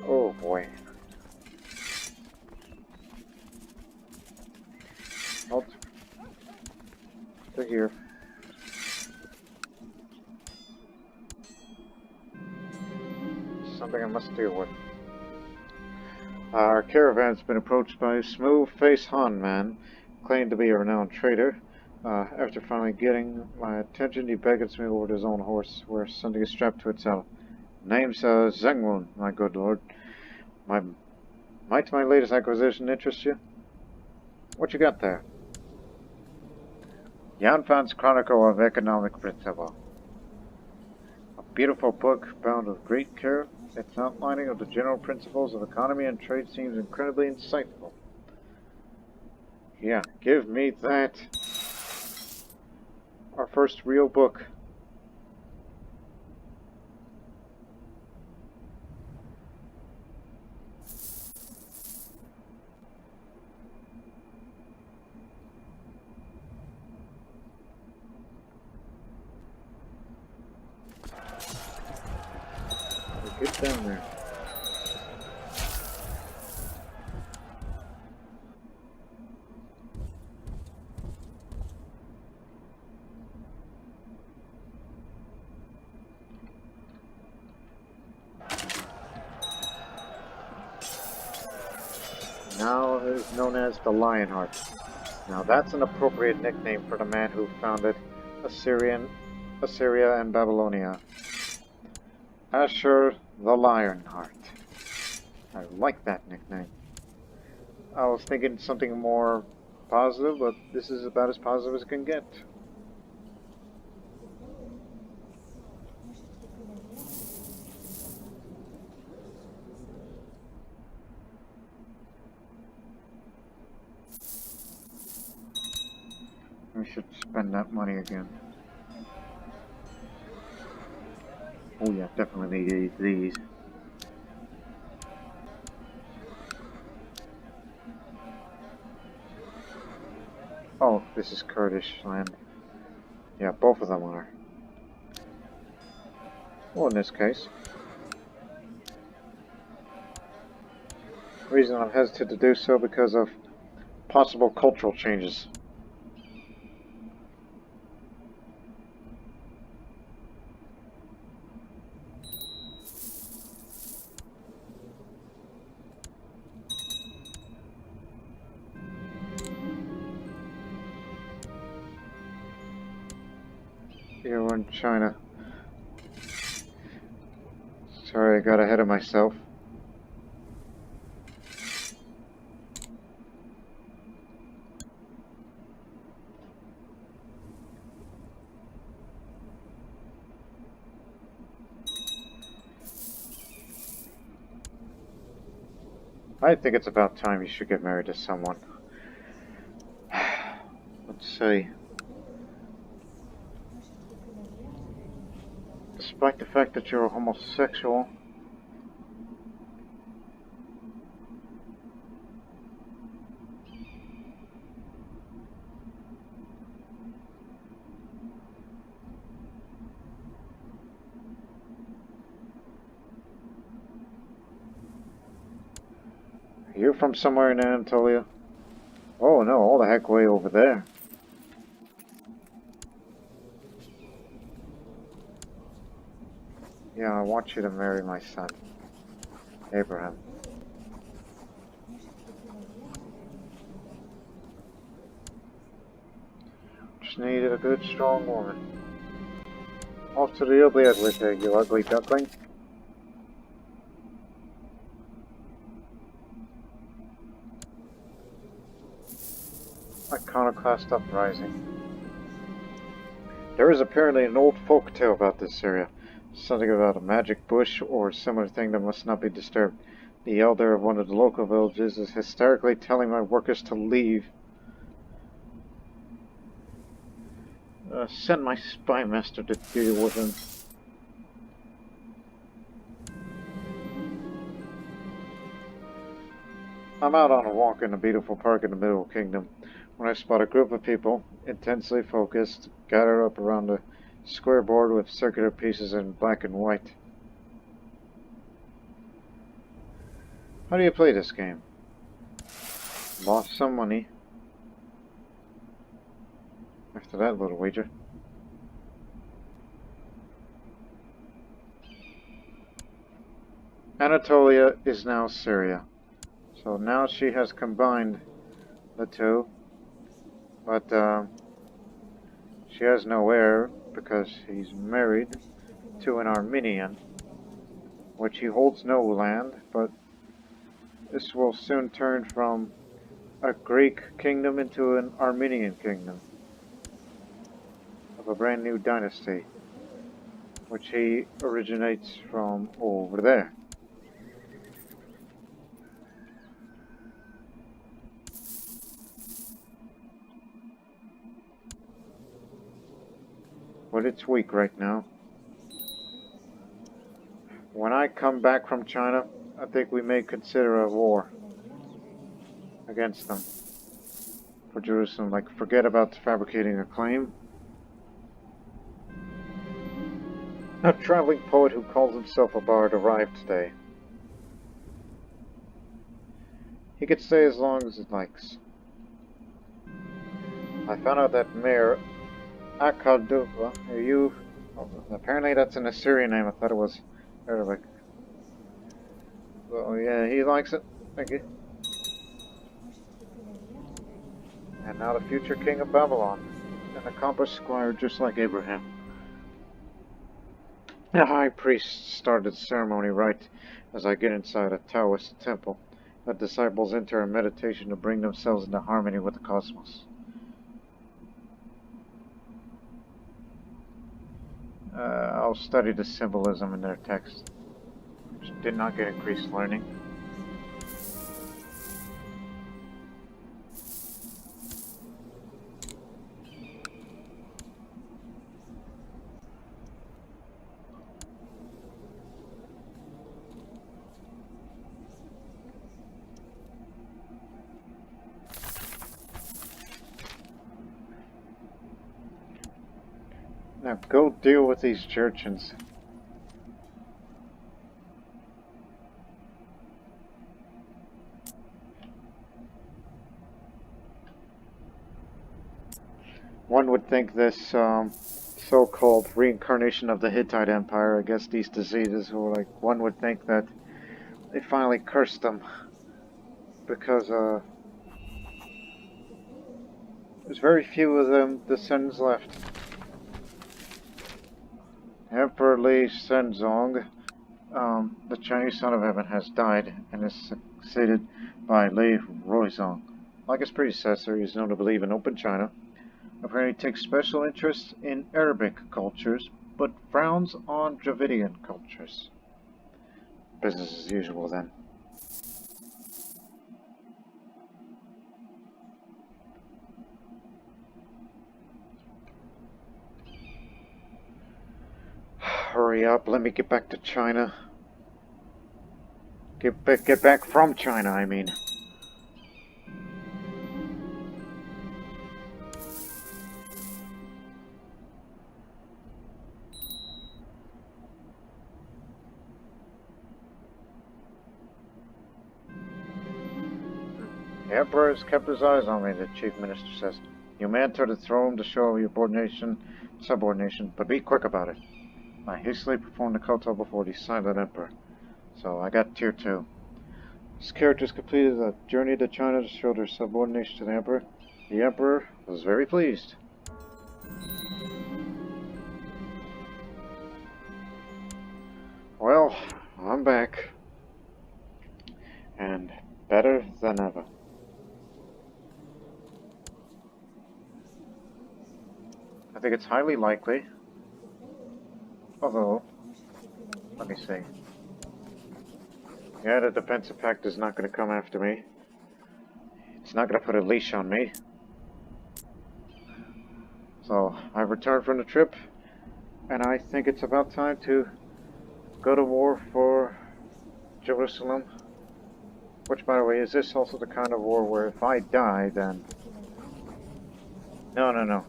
Oh boy. Halt. To here. Something I must deal with. Our caravan's been approached by a smooth-faced Han man, claimed to be a renowned trader. After finally getting my attention, he beckons me over to his own horse, where something is strapped to its saddle. Name's Zengwon, my good lord. Might my latest acquisition interest you? What you got there? Yanfan's Chronicle of Economic Principle. A beautiful book bound with great care. Its outlining of the general principles of economy and trade seems incredibly insightful. Yeah, give me that. Our first real book. Get down there. Now it is known as the Lionheart. Now that's an appropriate nickname for the man who founded Assyria and Babylonia. Ashur the Lionheart. I like that nickname. I was thinking something more positive, but this is about as positive as it can get. We should spend that money again. Oh yeah, definitely need these. Oh, this is Kurdish land. Yeah, both of them are. Well, in this case. The reason I'm hesitant to do so because of possible cultural changes. Here we're in China. Sorry, I got ahead of myself. I think it's about time you should get married to someone. Let's see. Despite the fact that you're a homosexual, you're from somewhere in Anatolia? Oh no, all the heck way over there. Yeah, I want you to marry my son, Abraham. Just needed a good, strong woman. Off to the ugly thing, you ugly duckling. Iconoclast uprising. There is apparently an old folk tale about this area. Something about a magic bush or similar thing that must not be disturbed. The elder of one of the local villages is hysterically telling my workers to leave. Send my spy master to deal with him. I'm out on a walk in a beautiful park in the Middle Kingdom when I spot a group of people, intensely focused, gathered up around a square board with circular pieces in black and white. How do you play this game? Lost some money. After that little wager. Anatolia is now Syria. So now she has combined the two. But she has no heir because he's married to an Armenian, which he holds no land, but this will soon turn from a Greek kingdom into an Armenian kingdom of a brand new dynasty, which he originates from over there. But it's weak right now. When I come back from China, I think we may consider a war against them for Jerusalem. Like, forget about fabricating a claim. A traveling poet who calls himself a bard arrived today. He could stay as long as he likes. I found out that Mayor Akaduva, apparently that's an Assyrian name. I thought it was Arabic. So yeah, he likes it. Thank you. And now the future king of Babylon, an accomplished squire just like Abraham. The high priest started the ceremony right as I get inside a Taoist temple. The disciples enter a meditation to bring themselves into harmony with the cosmos. I'll study the symbolism in their text, which did not get increased learning. Now go deal with these Churchians. One would think this so-called reincarnation of the Hittite Empire, I guess these diseases were like, one would think that they finally cursed them because there's very few of them descendants left. Emperor Li Shenzong The Chinese son of heaven has died and is succeeded by Li Ruizong. Like his predecessor, he is known to believe in open China. Apparently takes special interest in Arabic cultures, but frowns on Dravidian cultures. Business as usual then. Hurry up, let me get back to China. Get back from China, I mean. The Emperor has kept his eyes on me, the Chief Minister says. You may enter the throne to show your subordination, but be quick about it. I hastily performed the kowtow before the silent Emperor, so I got Tier 2. His characters completed a journey to China to show their subordination to the Emperor. The Emperor was very pleased. Well, I'm back. And better than ever. I think it's highly likely, although, let me see. Yeah, the defensive pact is not going to come after me. It's not going to put a leash on me. So, I've returned from the trip, and I think it's about time to go to war for Jerusalem. Which, by the way, is this also the kind of war where if I die, then... No.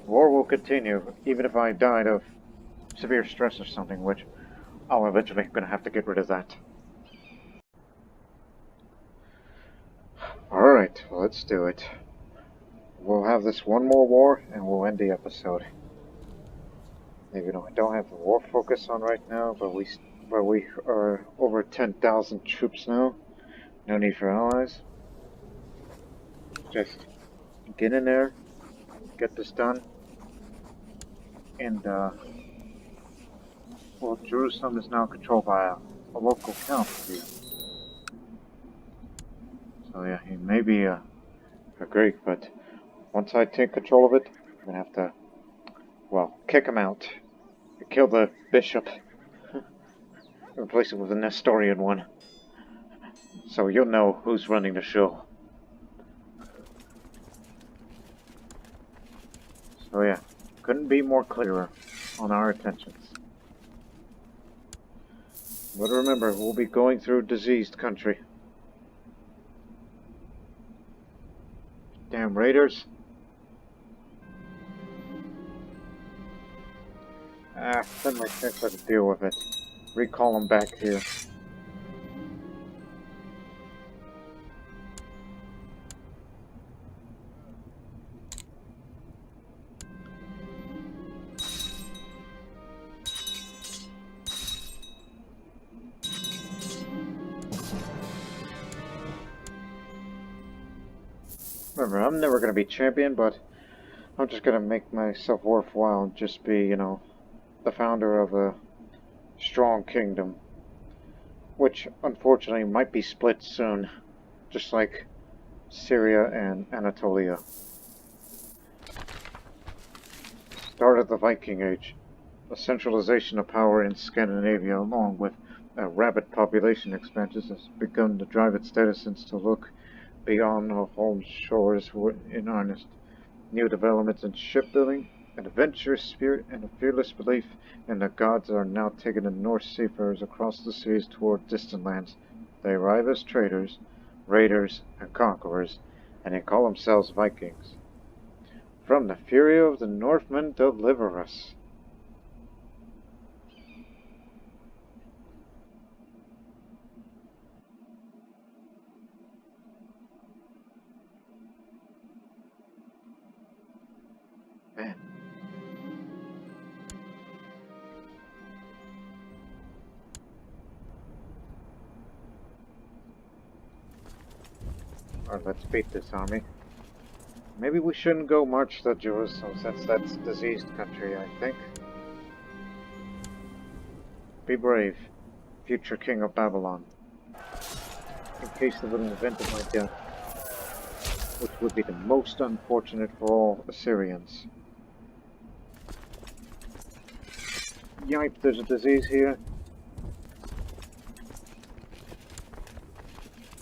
War will continue, even if I died of severe stress or something, which I'll eventually going to have to get rid of that. Alright, let's do it. We'll have this one more war, and we'll end the episode. Even though I don't have the war focus on right now, but we are over 10,000 troops now. No need for allies. Just get in there, get this done, and well, Jerusalem is now controlled by a local council. So yeah, he may be a Greek, but once I take control of it, I'm gonna have to, well, kick him out, kill the bishop, replace it with a Nestorian one. So you'll know who's running the show. So yeah, couldn't be more clearer on our intentions. But remember, we'll be going through diseased country. Damn raiders. Send my chancellor to deal with it. Recall them back here. Remember, I'm never going to be champion, but I'm just going to make myself worthwhile and just be, you know, the founder of a strong kingdom. Which, unfortunately, might be split soon. Just like Syria and Anatolia. Start of the Viking Age. A centralization of power in Scandinavia, along with a rapid population expansion, has begun to drive its citizens to look beyond the home shores in earnest. New developments in shipbuilding, an adventurous spirit, and a fearless belief in the gods are now taking the North seafarers across the seas toward distant lands. They arrive as traders, raiders, and conquerors, and they call themselves Vikings. From the fury of the Northmen deliver us. Man. Alright, let's beat this army. Maybe we shouldn't go march to Jerusalem since that's diseased country, I think. Be brave. If future king of Babylon, in case of an event of my death, which would be the most unfortunate for all Assyrians. Yipe, there's a disease here.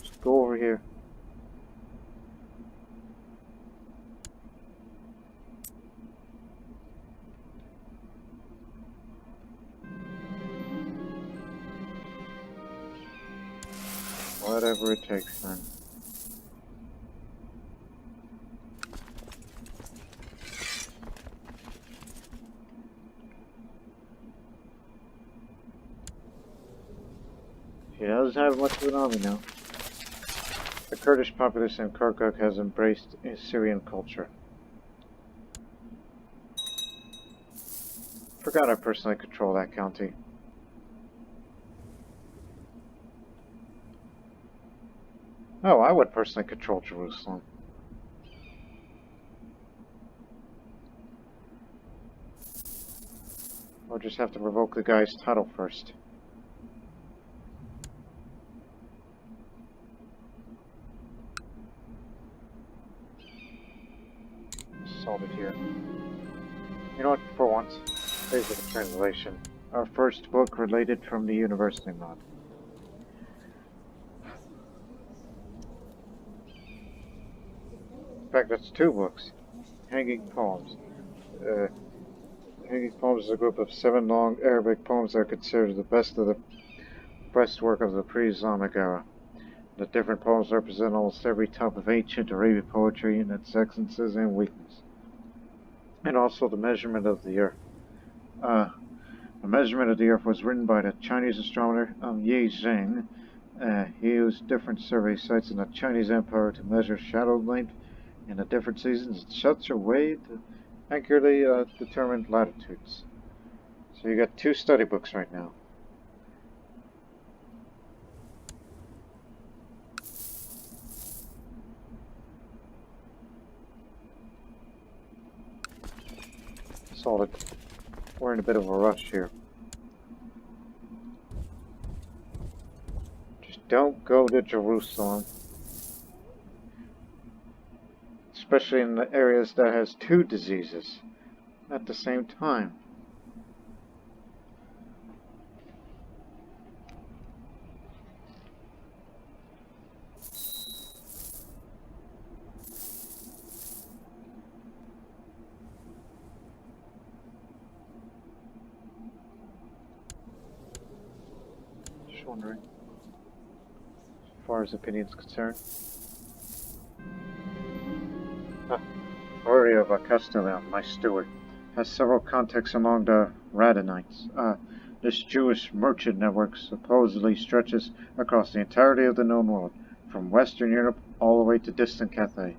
Just go over here. Whatever it takes, then. He doesn't have much of an army now. The Kurdish populace in Kirkuk has embraced Assyrian culture. Forgot I personally control that county. Oh, I would personally control Jerusalem. We'll just have to revoke the guy's title first. Solve it here. You know what, for once, there's a translation. Our first book related from the university mod. In fact, that's two books. Hanging Poems. Hanging Poems is a group of 7 long Arabic poems that are considered the best of the breastwork of the pre-Islamic era. The different poems represent almost every type of ancient Arabian poetry in its excellences and weakness. And also the measurement of the earth. The measurement of the earth was written by the Chinese astronomer Ye Zheng. He used different survey sites in the Chinese Empire to measure shadow length in the different seasons in such a way to accurately determine latitudes. So you got 2 study books right now. Solid. We're in a bit of a rush here. Just don't go to Jerusalem. Especially in the areas that has 2 diseases at the same time. Just wondering, as far as opinion's concerned. Rory of Castellan, my steward, has several contacts among the Radanites. This Jewish merchant network supposedly stretches across the entirety of the known world, from Western Europe all the way to distant Cathay.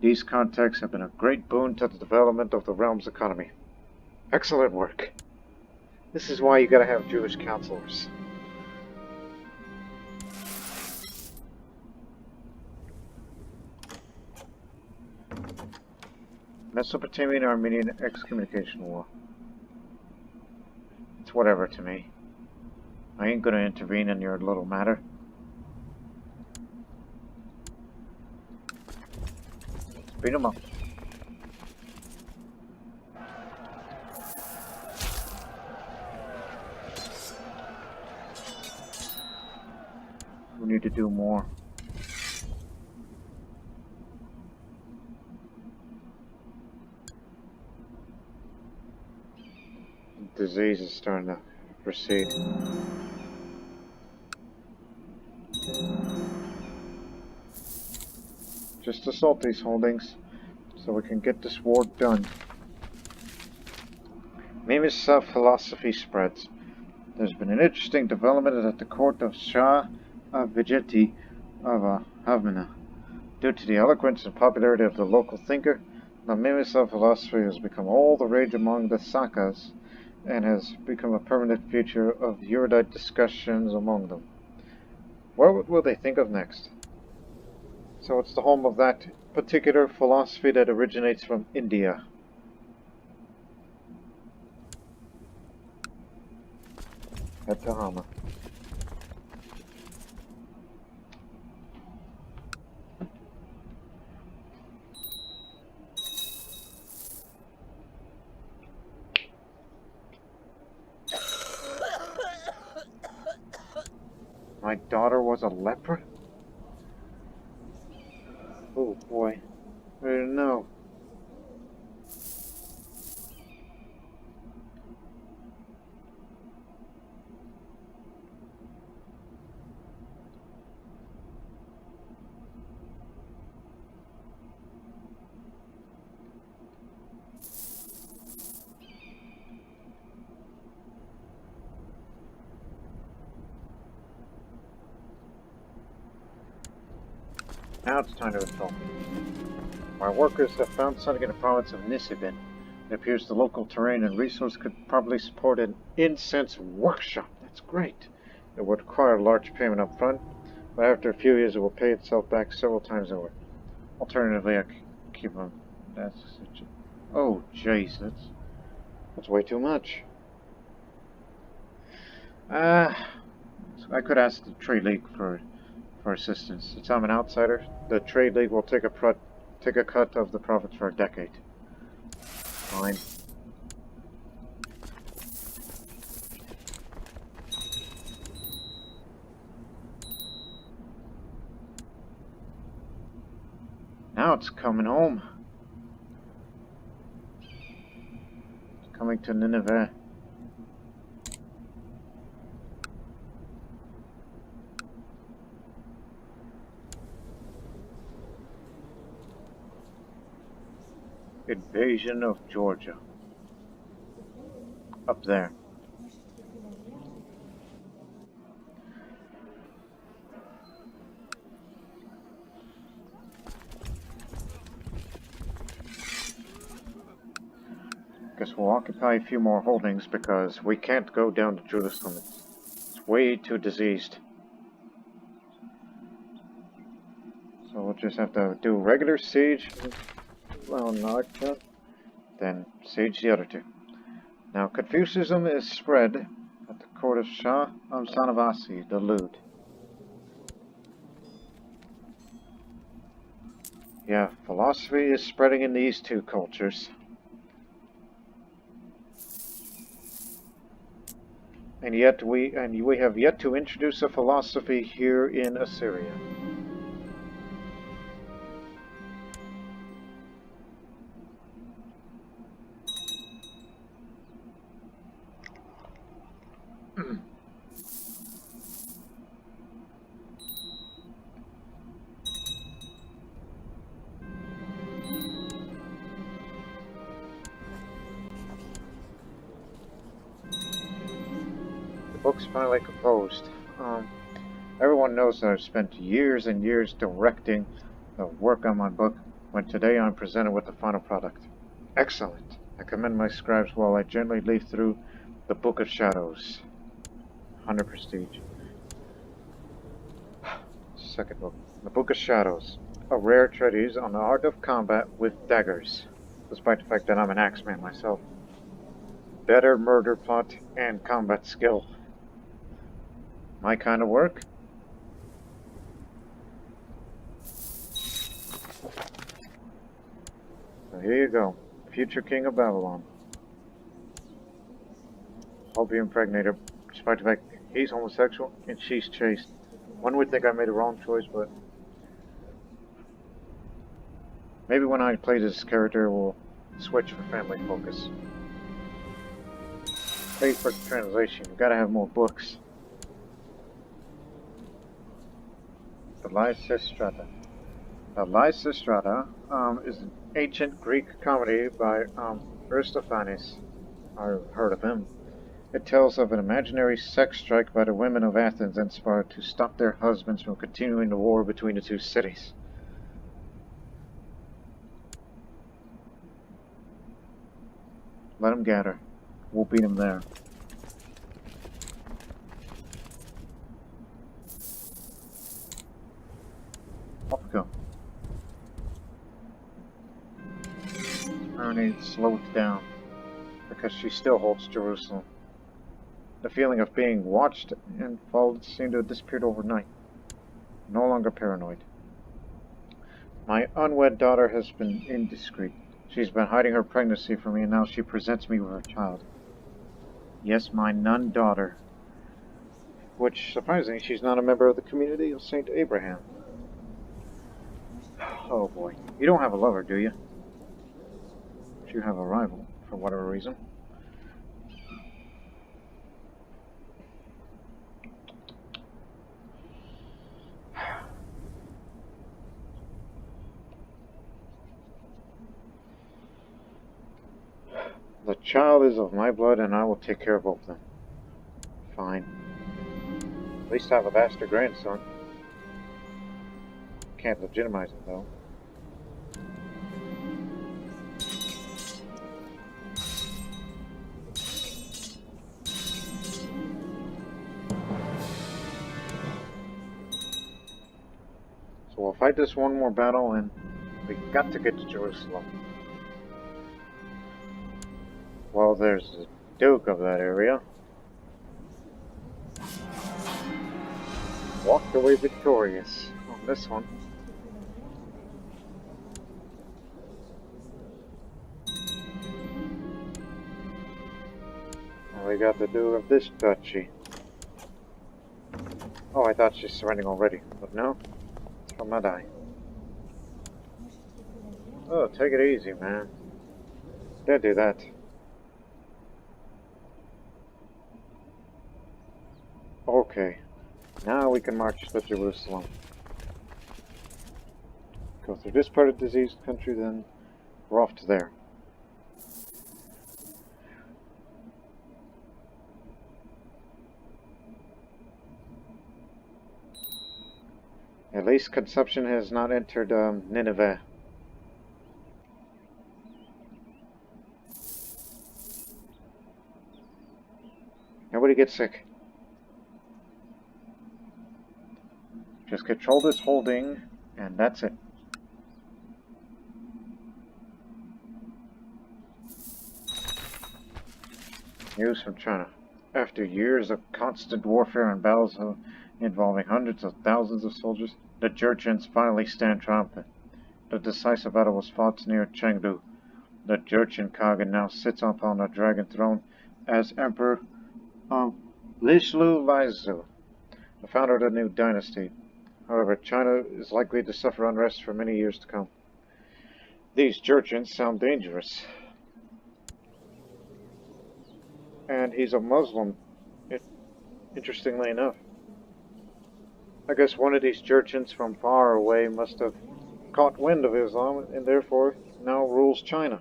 These contacts have been a great boon to the development of the realm's economy. Excellent work. This is why you gotta have Jewish counselors. Mesopotamian-Armenian excommunication war. It's whatever to me. I ain't gonna intervene in your little matter. Beat 'em up. We need to do more. Disease is starting to recede. Just assault these holdings so we can get this war done. Mim's philosophy spreads. There's been an interesting development at the court of Shah Vijeti of Havmina. Due to the eloquence and popularity of the local thinker, the Mim's philosophy has become all the rage among the Sakas and has become a permanent feature of erudite discussions among them. What will they think of next? So it's the home of that particular philosophy that originates from India. Head to Hama. My daughter was a leper? Oh boy. I didn't know. Now it's time to assault. My workers have found something in the province of Nisibin. It appears the local terrain and resource could probably support an incense workshop. That's great. It would require a large payment up front, but after a few years it will pay itself back several times over. Alternatively, I could keep on. That's such a... Oh, jeez, that's way too much. I could ask the Trade League for assistance. Since I'm an outsider, the Trade League will take a cut of the profits for a decade. Fine. Now it's coming home. It's coming to Nineveh. Invasion of Georgia. Up there. Guess we'll occupy a few more holdings because we can't go down to Jerusalem. It's way too diseased. So we'll just have to do regular siege. Well, Narca, then siege the other two. Now, Confucianism is spread at the court of Shah Sanavasi, the Lewd. Yeah, philosophy is spreading in these two cultures. And yet we have yet to introduce a philosophy here in Assyria. Book's finally composed. Everyone knows that I've spent years and years directing the work on my book, when today I'm presented with the final product. Excellent. I commend my scribes while I gently leaf through the Book of Shadows. 100 prestige. Second book. The Book of Shadows. A rare treatise on the art of combat with daggers, despite the fact that I'm an axeman myself. Better murder plot and combat skill. My kind of work? So here you go. Future king of Babylon. Hope you impregnate her, despite the fact he's homosexual and she's chaste. One would think I made a wrong choice, but maybe when I play this character, we'll switch for family focus. Pay for the translation. You gotta have more books. The Lysistrata. The Lysistrata is an ancient Greek comedy by Aristophanes. I've heard of him. It tells of an imaginary sex strike by the women of Athens inspired to stop their husbands from continuing the war between the two cities. Let them gather. We'll beat them there. Off we go. I need to slow it down because she still holds Jerusalem. The feeling of being watched and followed seemed to have disappeared overnight. No longer paranoid. My unwed daughter has been indiscreet. She's been hiding her pregnancy from me, and now she presents me with her child. Yes, my nun daughter. Which, surprisingly, she's not a member of the community of St. Abraham. Oh boy. You don't have a lover, do you? You have a rival, for whatever reason. The child is of my blood, and I will take care of both of them. Fine. At least I have a bastard grandson. Can't legitimize it, though. So we'll fight this one more battle, and we got to get to Jerusalem. Well, there's the Duke of that area. Walked away victorious on this one. And we got the Duke of this duchy. Oh, I thought she's surrendering already, but no. It's from Madai. Oh, take it easy, man. Don't do that. Okay. Now we can march to Jerusalem. Go through this part of the diseased country, then we're off to there. At least consumption has not entered Nineveh. Nobody gets sick. Just control this holding, and that's it. News from China. After years of constant warfare and battles involving hundreds of thousands of soldiers, the Jurchens finally stand triumphant. The decisive battle was fought near Chengdu. The Jurchen Kaghan now sits upon a dragon throne as Emperor Lishlu Laizu, the founder of the new dynasty. However, China is likely to suffer unrest for many years to come. These Jurchens sound dangerous. And he's a Muslim, interestingly enough. I guess one of these Jurchens from far away must have caught wind of Islam and therefore now rules China.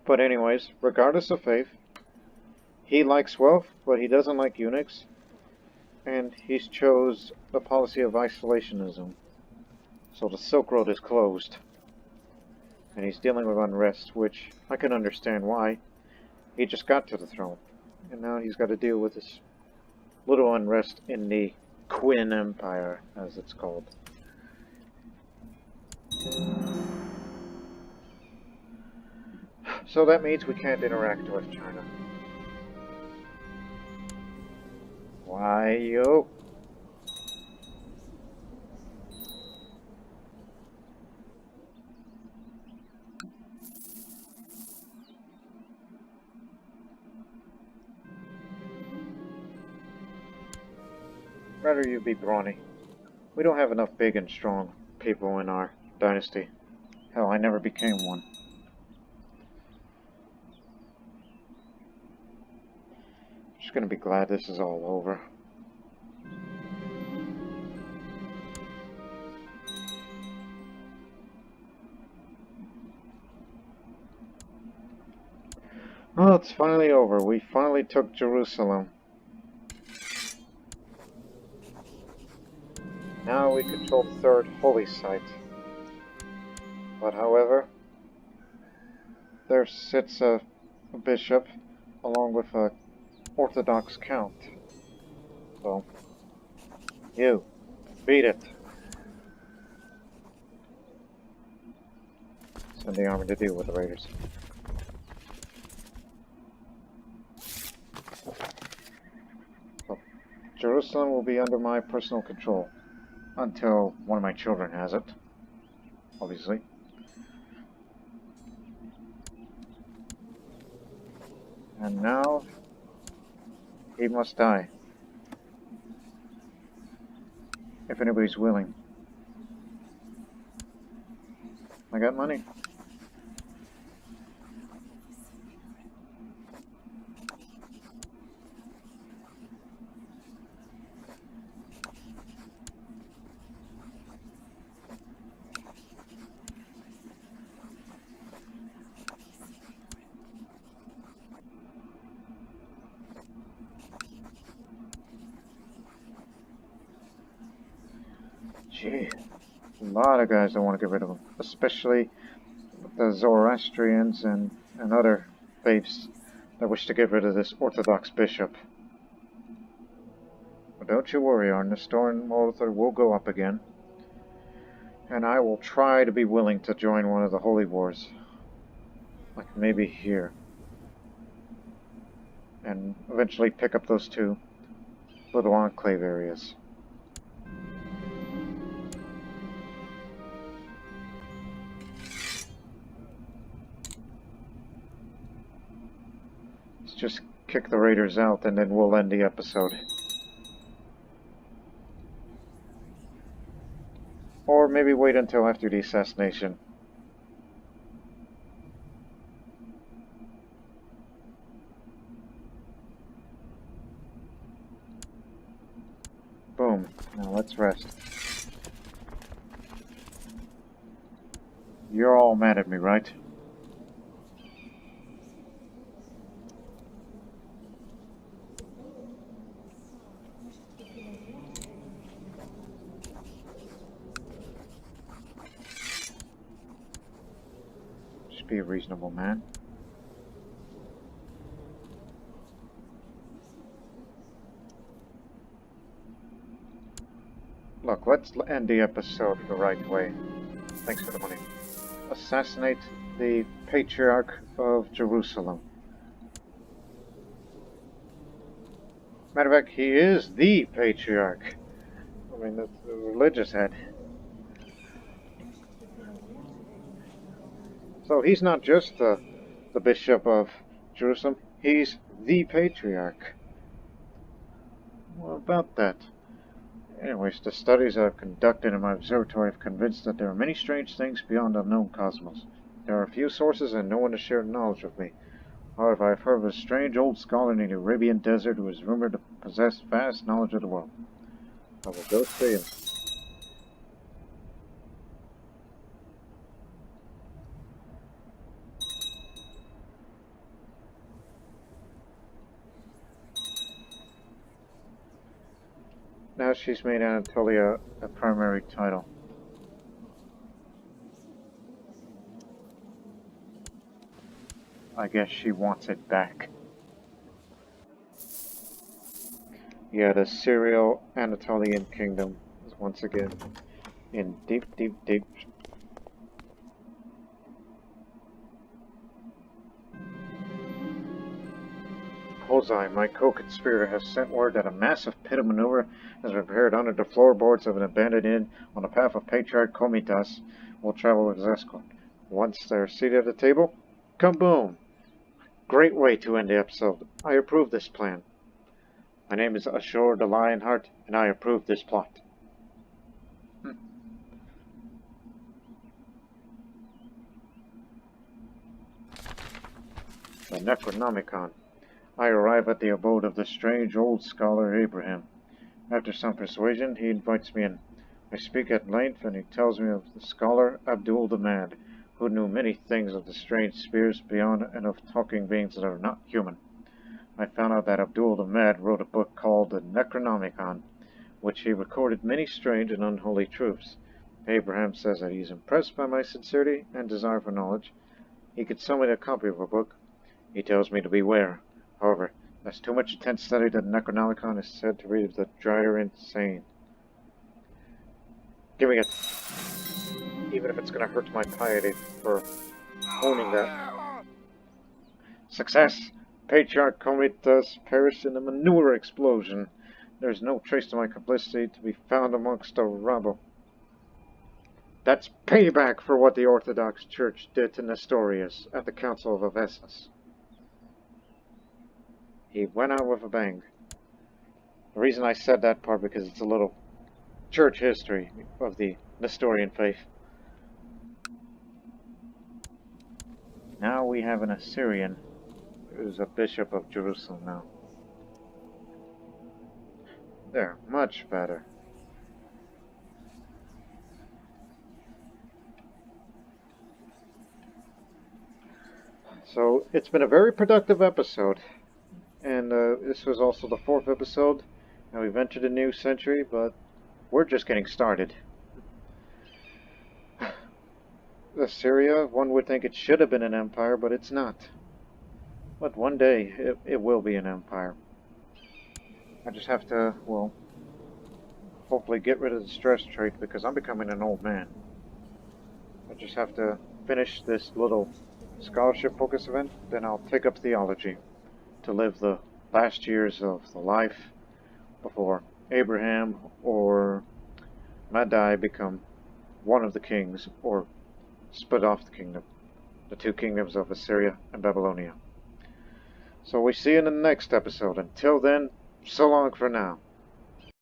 But anyways, regardless of faith, he likes wealth, but he doesn't like eunuchs, and he's chose the policy of isolationism. So the Silk Road is closed. And he's dealing with unrest, which I can understand why. He just got to the throne, and now he's got to deal with this little unrest in the Qin Empire, as it's called. So that means we can't interact with China. Why, yo? Rather you be brawny. We don't have enough big and strong people in our dynasty. Hell, I never became one. Just gonna be glad this is all over. Well, it's finally over. We finally took Jerusalem. Now we control the third holy site. But however, there sits a bishop along with a Orthodox count. So, you, beat it. Send the army to deal with the raiders. Jerusalem will be under my personal control. Until one of my children has it. Obviously. And now, he must die. If anybody's willing. I got money. Gee, a lot of guys don't want to get rid of them, especially the Zoroastrians and other faiths that wish to get rid of this Orthodox bishop. But don't you worry, our Nestorian author will go up again, and I will try to be willing to join one of the holy wars, like maybe here, and eventually pick up those two little enclave areas. Just kick the raiders out and then we'll end the episode. Or maybe wait until after the assassination. Boom. Now let's rest. You're all mad at me, right? Be a reasonable man. Look, let's end the episode the right way. Thanks for the money. Assassinate the Patriarch of Jerusalem. Matter of fact, he is the Patriarch. I mean, the religious head. So he's not just the Bishop of Jerusalem, he's the Patriarch. What about that? Anyways, the studies I've conducted in my observatory have convinced that there are many strange things beyond the known cosmos. There are a few sources and no one has shared knowledge with me. However, I've heard of a strange old scholar in the Arabian desert who is rumored to possess vast knowledge of the world. I will go see him. Now she's made Anatolia a primary title. I guess she wants it back. Yeah, the Assyrian-Anatolian kingdom is once again in deep Bullseye, my co-conspirator, has sent word that a massive pit of maneuver has been prepared under the floorboards of an abandoned inn on the path of Patriarch Komitas will travel with his escort. Once they're seated at the table, kaboom! Great way to end the episode. I approve this plan. My name is Ashur the Lionheart, and I approve this plot. The Necronomicon. I arrive at the abode of the strange old scholar Abraham. After some persuasion, he invites me in. I speak at length, and he tells me of the scholar Abdul the Mad, who knew many things of the strange spheres beyond and of talking beings that are not human. I found out that Abdul the Mad wrote a book called the Necronomicon, which he recorded many strange and unholy truths. Abraham says that he is impressed by my sincerity and desire for knowledge. He could sell me a copy of a book. He tells me to beware. However, as too much intense study that the Necronomicon is said to read the drier insane. Give me it. Even if it's going to hurt my piety for owning that. Success! Patriarch Komitas perished in a manure explosion. There's no trace of my complicity to be found amongst the rabble. That's payback for what the Orthodox Church did to Nestorius at the Council of Ephesus. He went out with a bang. The reason I said that part because it's a little church history of the Nestorian faith. Now we have an Assyrian who's a bishop of Jerusalem now. There, much better. So, it's been a very productive episode. And this was also the 4th episode. And we've entered a new century, but we're just getting started. Assyria, one would think it should have been an empire, but it's not. But one day, it will be an empire. I just have to, well, hopefully get rid of the stress trait because I'm becoming an old man. I just have to finish this little scholarship focus event, then I'll take up theology to live the last years of the life before Abraham or Madai become one of the kings or split off the kingdom, the 2 kingdoms of Assyria and Babylonia. So we see you in the next episode. Until then, so long for now.